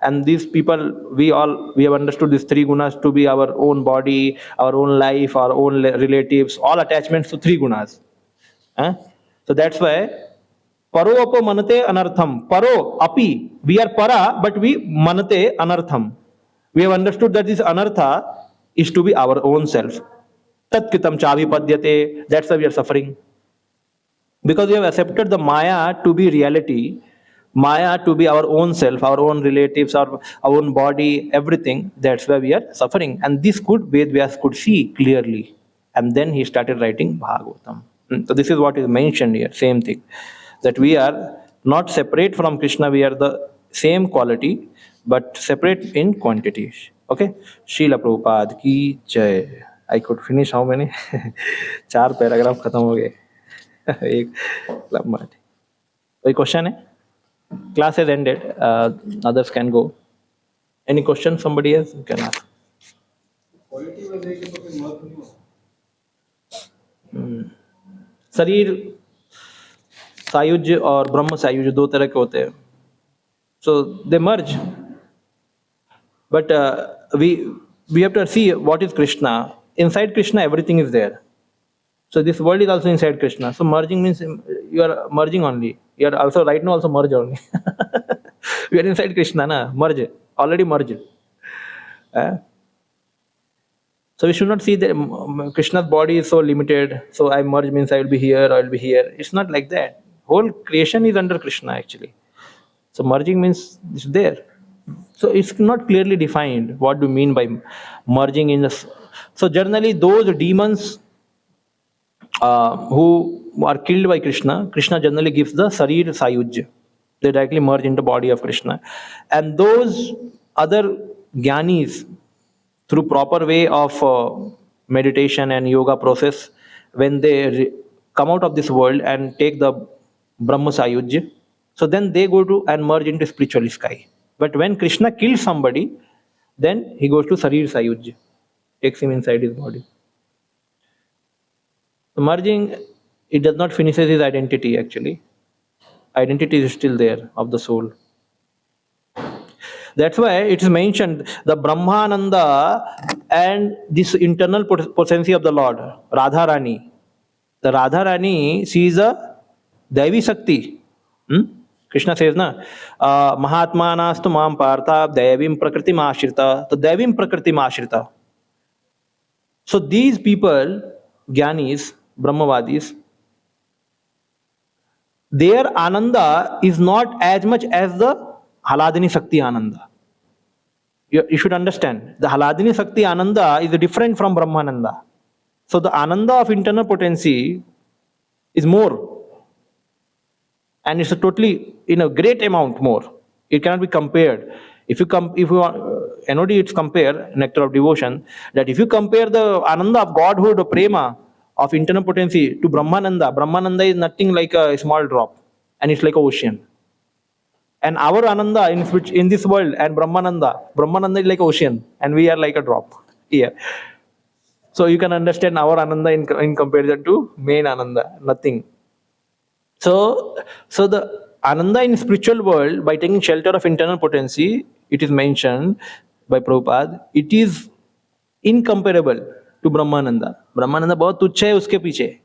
And these people, we have understood these three gunas to be our own body, our own life, our own relatives, all attachments to three gunas. So that's why paro apo manate anartham. Paro api, we are para, but we manate anartham. We have understood that this anartha is to be our own self. Tat kritam chavi padyate. That's why we are suffering, because we have accepted the Maya to be reality. Maya to be our own self, our own relatives, our own body, everything. That's why we are suffering. And this Ved Vyas could see clearly. And then he started writing Bhagavatam. So this is what is mentioned here, same thing. That we are not separate from Krishna, we are the same quality, but separate in quantity. Okay? Srila Prabhupada ki jai. I could finish how many? 4 paragraph खत्म हो गए. एक लंबा. कोई question है? Class has ended. Others can go. Any question? Somebody else you can ask. शरीर सायुज्य और ब्रह्म सायुज्य 2 तरह के होते हैं. So they merge. But we have to see what is Krishna. Inside Krishna, everything is there. So this world is also inside Krishna. So merging means you are merging only. You are also right now also merge only. We are inside Krishna, merge, already merge. So we should not see that Krishna's body is so limited. So I merge means I will be here, I will be here. It's not like that. Whole creation is under Krishna actually. So merging means it's there. So it's not clearly defined what do you mean by merging in this. So generally those demons who are killed by Krishna, Krishna generally gives the Sarir Sayujya. They directly merge into body of Krishna. And those other Gyanis, through proper way of meditation and yoga process, when they come out of this world and take the Brahma Sayuj, so then they go to and merge into spiritual sky. But when Krishna kills somebody, then he goes to Sarir Sayuj, takes him inside his body. So merging, it does not finishes his identity actually. Identity is still there of the soul. That's why it is mentioned the Brahmananda and this internal potency of the Lord, Radharani. The Radharani, she is a Devi Shakti. Krishna says, na, Mahatmanastu mam partha Devim Prakriti Ashrita. The Devim Prakriti Ashrita. So these people, Gyanis, Brahmavadis, their Ananda is not as much as the Haladini Shakti Ananda. You should understand, the Haladini Shakti Ananda is different from Brahmananda. So the Ananda of internal potency is more. And it's a totally, in a great amount more. It cannot be compared. If you NOD, it's compare, nectar of devotion, that if you compare the Ananda of Godhood or Prema of internal potency to Brahmananda, Brahmananda is nothing like a small drop. And it's like an ocean. And our Ananda in this world and Brahmananda is like ocean and we are like a drop here. So you can understand our Ananda in comparison to main Ananda, nothing. So the Ananda in spiritual world, by taking shelter of internal potency, it is mentioned by Prabhupada, it is incomparable to Brahmananda. Brahmananda bahut tuchha hai uske piche.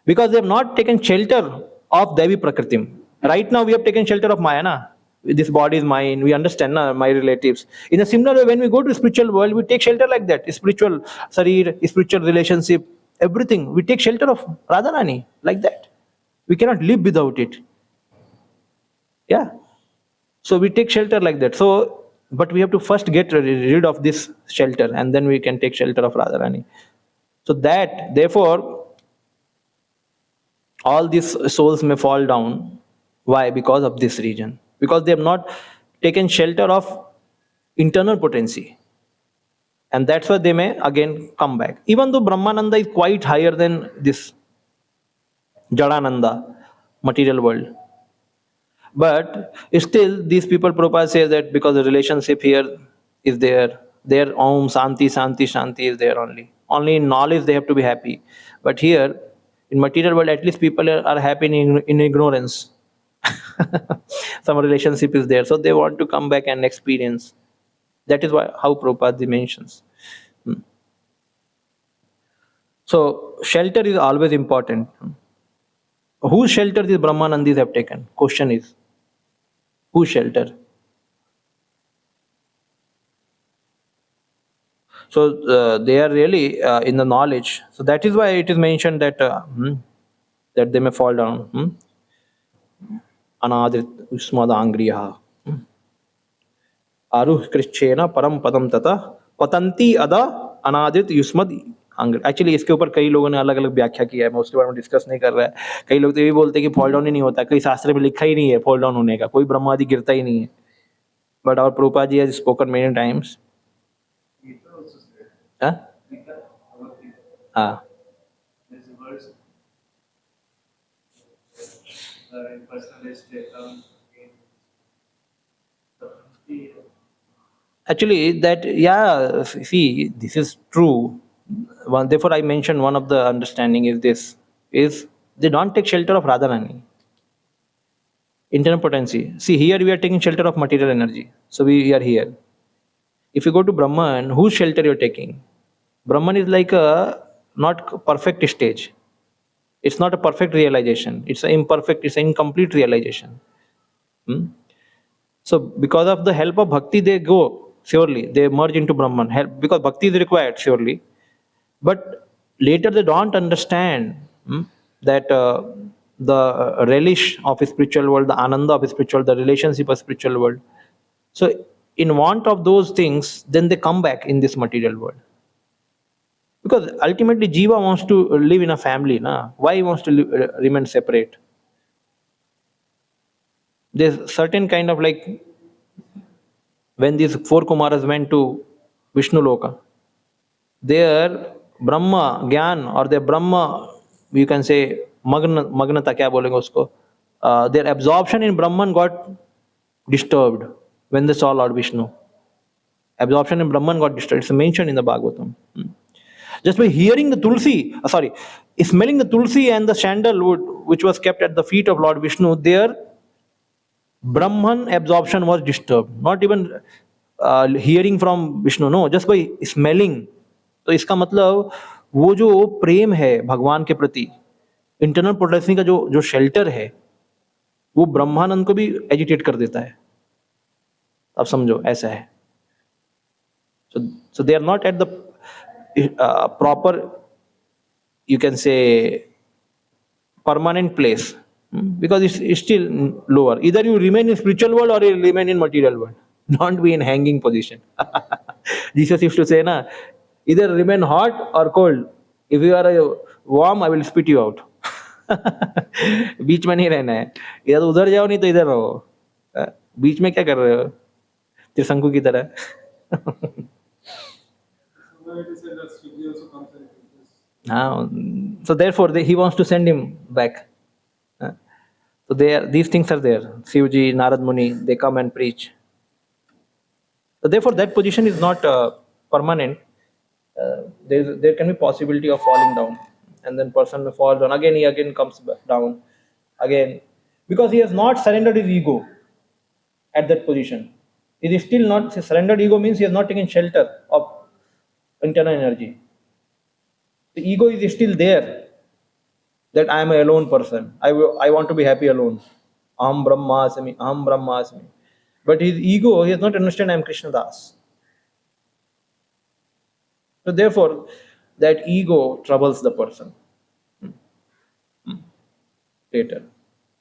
Because they have not taken shelter of Devi Prakritim. Right now we have taken shelter of Maya, na? This body is mine, we understand, na, my relatives. In a similar way, when we go to spiritual world, we take shelter like that. Spiritual sarir, spiritual relationship, everything. We take shelter of Radharani like that. We cannot live without it. Yeah. So we take shelter like that. So, but we have to first get rid of this shelter and then we can take shelter of Radharani. So that, therefore, all these souls may fall down. Why? Because of this reason. Because they have not taken shelter of internal potency. And that's why they may again come back. Even though Brahmananda is quite higher than this Jadananda, material world. But still, these people, Prabhupada says that because the relationship here is there, their Om, Santi, Santi, Shanti is there only. Only in knowledge they have to be happy. But here, in material world, at least people are happy in ignorance. Some relationship is there. So they want to come back and experience. That is why how Prabhupada mentions. So shelter is always important. Whose shelter these Brahmanandis have taken? Question is, whose shelter? So they are really in the knowledge. So that is why it is mentioned that that they may fall down. Anadrit usmadangriya. Aruh krishchena param padam tata patanti ada anadrit yusmad. Actually इसके ऊपर कई लोगों ने अलग अलग व्याख्या किया है, मैं उसके बारे में डिस्कस नहीं कर रहा है. कई लोग तो ये भी बोलते हैं कि फॉल डाउन ही नहीं होता, कई शास्त्र में लिखा ही नहीं है फॉल डाउन होने का, कोई ब्रह्मादि गिरता ही नहीं है. But our Prabhupada ji has spoken many times. हाँ. Actually, that, yeah, see, this is true. Therefore, I mentioned one of the understanding is this, is they don't take shelter of Radharani. Internal potency. See, here we are taking shelter of material energy. So we are here. If you go to Brahman, whose shelter you're taking? Brahman is like a not perfect stage. It's not a perfect realization. It's an imperfect, it's an incomplete realization. So because of the help of bhakti, they go, surely, they merge into Brahman. Help, because bhakti is required, surely. But later they don't understand that the relish of a spiritual world, the ananda of a spiritual, the relationship of spiritual world. So in want of those things, then they come back in this material world. Because ultimately Jiva wants to live in a family. Na? Why he wants to remain separate? There's certain kind of like when these four Kumaras went to Vishnu Loka, their Brahma Gyan or their Brahma, you can say Magnata क्या बोलेंगे उसको, their absorption in Brahman got disturbed when they saw Lord Vishnu. Absorption in Brahman got disturbed. It's mentioned in the Bhagavatam. Just by hearing the tulsi, smelling the tulsi and the sandalwood which was kept at the feet of Lord Vishnu, their Brahman absorption was disturbed. Not even hearing from Vishnu, no, just by smelling. तो इसका मतलब वो जो प्रेम है भगवान के प्रति, internal protection का जो जो शेल्टर है, वो ब्रह्मानंद को भी एजिटेट कर देता है. अब समझो ऐसा है. So they are not at the proper, you can say, permanent place, because it's still lower. Either you remain in spiritual world or you remain in material world. Not be in hanging position. Jesus used to say, na, either remain hot or cold. If you are warm, I will spit you out. बीच में नहीं रहना है. इधर उधर जाओ नहीं तो इधर रहो. बीच में क्या कर रहे हो त्रिशंकु की तरह. So therefore he wants to send him back. So these things are there. Shivji, Narad Muni, they come and preach. So therefore that position is not permanent. There can be possibility of falling down, and then person may fall down again. He again comes back down again, because he has not surrendered his ego at that position. It is still not surrendered. Ego means he has not taken shelter of internal energy. The ego is still there, that I am a alone person. I want to be happy alone. Aham Brahmasmi, Aham Brahmasmi. But his ego, he has not understand I am Krishna Das. So therefore, that ego troubles the person later.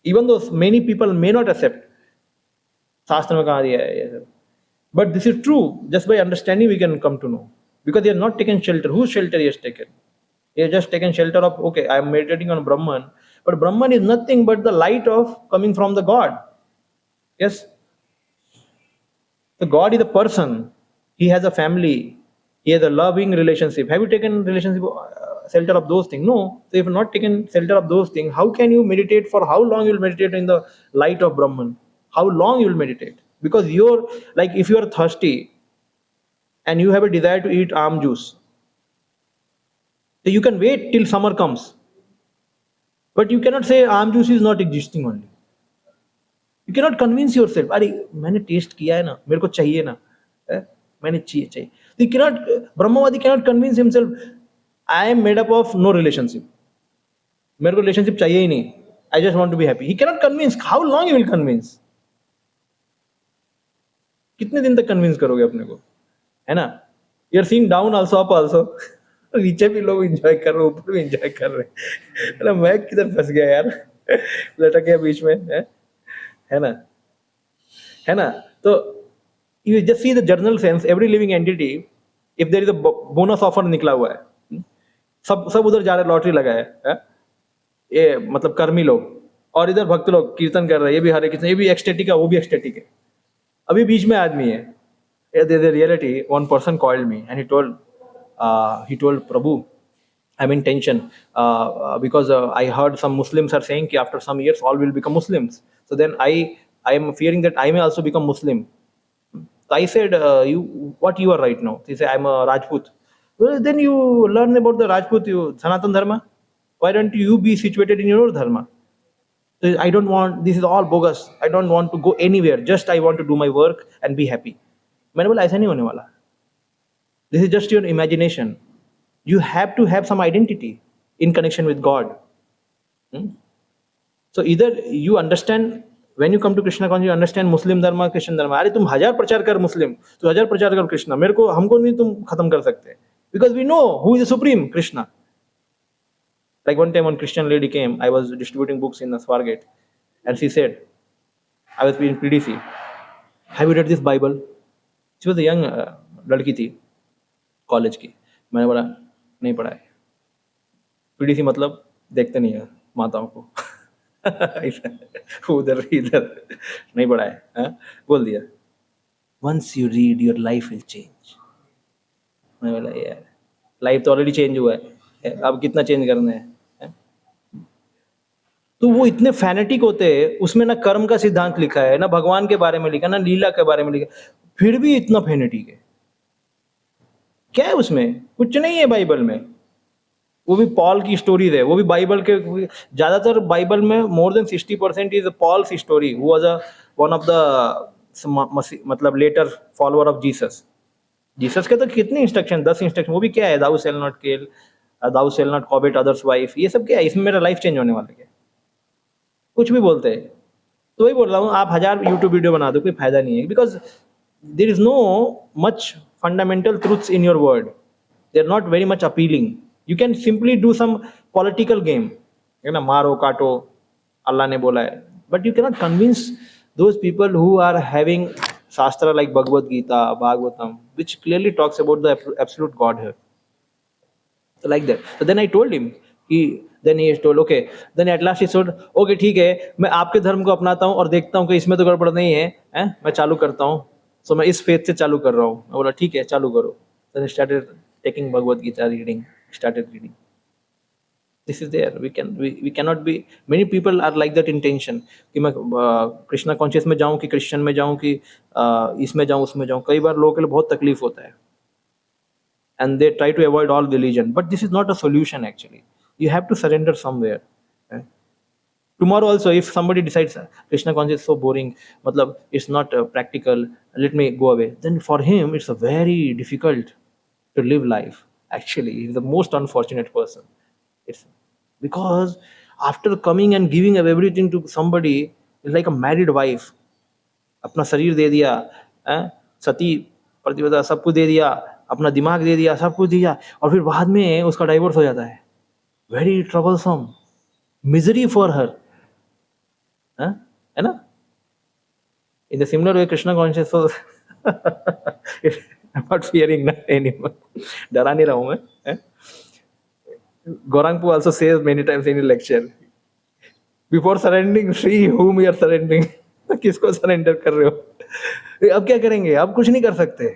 Even though many people may not accept, Shastra mein kaha diya hai, but this is true. Just by understanding, we can come to know. Because they have not taken shelter. Whose shelter he has taken? He has just taken shelter of, okay, I am meditating on Brahman. But Brahman is nothing but the light of coming from the God. Yes? The God is a person. He has a family. He has a loving relationship. Have you taken relationship shelter of those things? No. So if you have not taken shelter of those things, how can you meditate? For how long you will meditate in the light of Brahman? How long you will meditate? Because you're like, if you are thirsty and you have a desire to eat almond juice, so you can wait till summer comes. But you cannot say almond juice is not existing only. You cannot convince yourself, अरे मैंने test किया है ना, मेरे को चाहिए ना, मैंने चाहिए. So you cannot, Brahmavadi cannot convince himself, I am made up of no relationship. मेरे को relationship चाहिए ही नहीं. I just want to be happy. He cannot convince. How long he will convince? कितने दिन तक convince करोगे अपने को, है ना? You are seeing down also, up also. नीचे भी लोग एंजॉय कर रहे हैं, ऊपर भी एंजॉय कर रहे हैं. मतलब मैं किधर फंस गया यार, लटक गया बीच में, है ना, है ना. तो you just see the general sense. Every living entity, if there is a bonus offer निकला हुआ है, सब उधर जा रहे, लॉटरी लगा है, ये मतलब कर्मी लोग, और इधर भक्त लोग कीर्तन कर रहे हैं, ये भी हरे कृष्ण, ये भी एक्सटेटिक है, वो भी एक्सटेटिक है. अभी बीच में आदमी है. There's a reality. One person called me and he told Prabhu, I'm in tension because I heard some Muslims are saying that after some years all will become Muslims. So then I am fearing that I may also become Muslim. So I said, what you are right now? He said, I'm a Rajput. Well, then you learn about the Rajput, Sanatan Dharma. Why don't you be situated in your Dharma? So I don't want, this is all bogus. I don't want to go anywhere. Just I want to do my work and be happy. मैंने बोला ऐसा नहीं होने वाला. This is just your imagination. You have to have some identity in connection with God. So either you understand, when you come to Krishna consciousness, you understand Muslim Dharma, Christian Dharma. अरे तुम 1000 प्रचार कर मुस्लिम, तो 1000 प्रचार कर कृष्णा. मेरे को, हमको नहीं तुम खत्म कर सकते. Because we know who is the supreme, Krishna. Like one time one Christian lady came, I was distributing books in the Swargate, and she said, I was in PDC, have you read this Bible? She was a young लड़की थी, college की. मैंने बोला नहीं पढ़ा है. PDC मतलब देखते नहीं है माताओं को. उधर इधर नहीं पढ़ा है, बोल दिया. once you read, your life will change. मैं बोला यार, लाइफ तो ऑलरेडी चेंज हुआ है, अब कितना चेंज करना है? तो वो इतने फैनेटिक होते हैं, उसमें ना कर्म का सिद्धांत लिखा है, ना भगवान के बारे में लिखा, ना लीला के बारे में लिखा, फिर भी इतना फैनेटिक है। क्या है उसमें? कुछ नहीं है बाइबल में। वो भी पॉल की स्टोरीज है, वो भी बाइबल के, ज्यादातर बाइबल में more than 60% is Paul's story, who was one of the मतलब letter follower of Jesus. Jesus के तो कितने इंस्ट्रक्शन, 10 इंस्ट्रक्शन, वो भी क्या है, thou shall not kill, thou shall not covet others wife, ये सब क्या है? इसमें मेरा लाइफ चेंज होने वाला है? कुछ भी बोलते हैं। तो वही बोल रहा हूँ, आप 1000 यूट्यूब वीडियो बना दो, कोई फायदा नहीं है, because there is no much fundamental truths in your word, they are not very much appealing. You can simply do some political game, है ना, मारो काटो, अल्लाह ने बोला है, but you cannot convince those people who are having shastra like Bhagavad Gita, Bhagavatam, which clearly talks about the absolute Godhead. So like that. So then I told him, then he told, okay. Then at last he said, okay, ठीक है, मैं आपके धर्म को अपनाता हूँ और देखता हूँ कि इसमें तो गड़बड़ नहीं है, मैं चालू करता हूँ। So मैं इस फेथ से चालू कर रहा हूँ। मैं बोला ठीक है, चालू करो। Then I started taking Bhagavad Gita reading, started reading. This is there. We cannot be. Many people are like that intention कि मैं कृष्णा कॉन्शियस में जाऊँ, कि क्रिश्चियन में जाऊँ, कि इसमें जाऊँ, उसमें जाऊँ। कई बार लोगों के लिए बहुत तकलीफ होता है, and they try to avoid all religion, but this is not a solution actually. You have to surrender somewhere. Tomorrow also, if somebody decides Krishna consciousness is so boring, matlab it's not practical, let me go away, then for him it's a very difficult to live life. Actually, he's the most unfortunate person. It's because after coming and giving up everything to somebody, it's like a married wife. अपना शरीर दे दिया, सती प्रतिपदा सब कुछ दे दिया, अपना दिमाग दे दिया, सब कुछ दिया, और फिर बाद में उसका डाइवोर्स हो जाता है। Very troublesome, misery for her, है ना? In the similar way Krishna conscious, I'm not fearing anymore. डरा नहीं रहा हूं मैं। Gaurangpu also says many times in a lecture, before surrendering, see whom you are surrendering. किसको सरेंडर कर रहे हो? अब क्या करेंगे? अब कुछ नहीं कर सकते।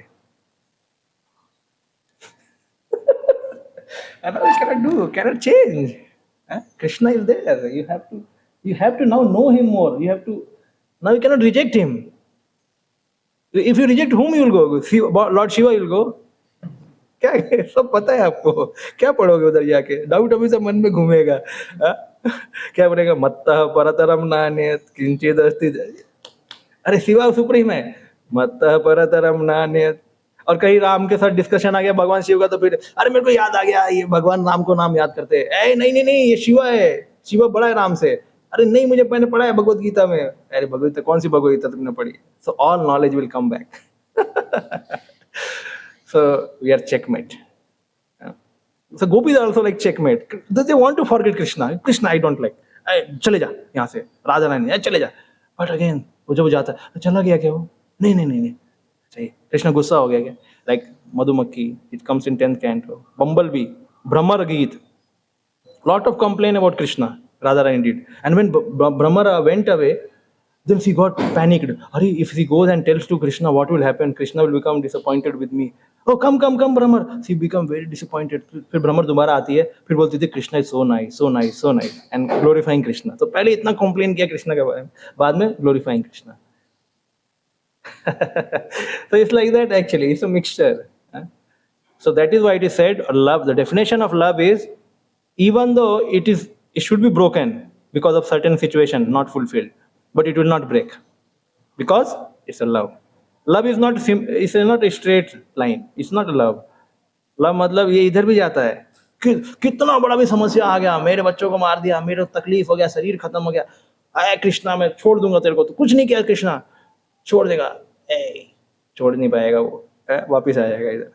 And now you cannot do, cannot change. Krishna is there. You have to now know him more. You have to, now you cannot reject him. If you reject whom you will go? Lord Shiva you will go? क्या सब पता है आपको, क्या पढ़ोगे उधर जाके? Doubt अभी से मन में घूमेगा। क्या बनेगा? मत्तः परतरम नान्यत् किंचित् अस्ति। अरे शिवा सुप्रीम है, मत्तः परतरम नान्यत्। और कहीं राम के साथ डिस्कशन आ गया भगवान शिव का, तो फिर अरे मेरे को याद आ गया, ये भगवान राम को नाम याद करते हैं। नहीं नहीं नहीं, ये शिवा है, शिवा बड़ा है राम से। अरे नहीं, मुझे मैंने पढ़ा है भगवद गीता में। अरे भगवद गीता कौन सी भगवद गीता तुमने पढ़ी? So all knowledge will come back. So we are checkmate. So gopis are also like checkmate. They want to forget Krishna. Krishna I don't like. चले जा यहाँ से, राधा रानी चले जा। But again वो जब जाता है, चला गया क्या वो? नहीं नहीं नहीं नहीं, सही। कृष्ण गुस्सा हो गया क्या? Like मधुमक्खी, it comes in 10th canto. Bumblebee, भ्रमर गीत. Lot of complaint about Krishna, Radha Rani did. And when Brahmara went away, then she got panicked. Hari, if she goes and tells to Krishna, what will happen? Krishna will become disappointed with me. Oh, come, Brahmar. She become very disappointed. फिर ब्रह्मर दोबारा आती है, फिर बोलती थी Krishna is so nice, so nice, so nice, and glorifying Krishna. तो पहले इतना complain किया कृष्णा के बारे में, बाद में glorifying Krishna. So it's like that actually. It's a mixture. So that is why it is said, love. The definition of love is, even though it should be broken because of certain situation not fulfilled, but it will not break because it's a love. Love is not a straight line. It's not a love. Love मतलब ये इधर भी जाता है कि कितना बड़ा भी समस्या आ गया, मेरे बच्चों को मार दिया, मेरे तकलीफ हो गया, शरीर खत्म हो गया, आए कृष्णा मैं छोड़ दूंगा तेरे को, तो कुछ नहीं किया कृष्णा, छोड़ देगा? छोड़ नहीं पाएगा वो, वापिस आ जाएगा इधर।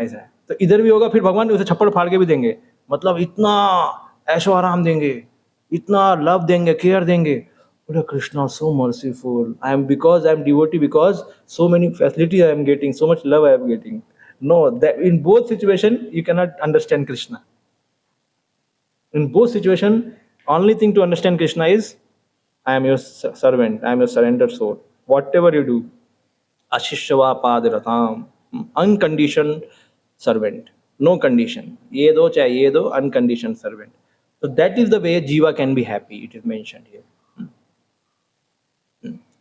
ऐसा है। तो इधर भी होगा, फिर भगवान उसे छप्पड़ फाड़ के भी देंगे, मतलब इतना ऐशो आराम देंगे, इतना लव देंगे, केयर देंगे। Krishna so merciful. I am devotee, because so many facilities I am getting, so much love I am getting. No, that in both situations you cannot understand Krishna. In both situations, only thing to understand Krishna is, I am your servant, I am your surrendered soul. Whatever you do, ashishva padiratam, unconditioned servant, no condition. Ye do chahe ye do, unconditioned servant. So that is the way jiva can be happy. It is mentioned here,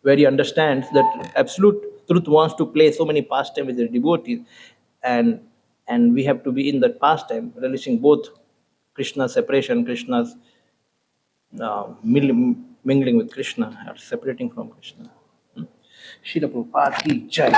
where he understands that absolute truth wants to play so many pastime with the devotees, and we have to be in that pastime, relishing both Krishna's separation, Krishna's mingling with Krishna, or separating from Krishna. Srila Prabhupada ki jai.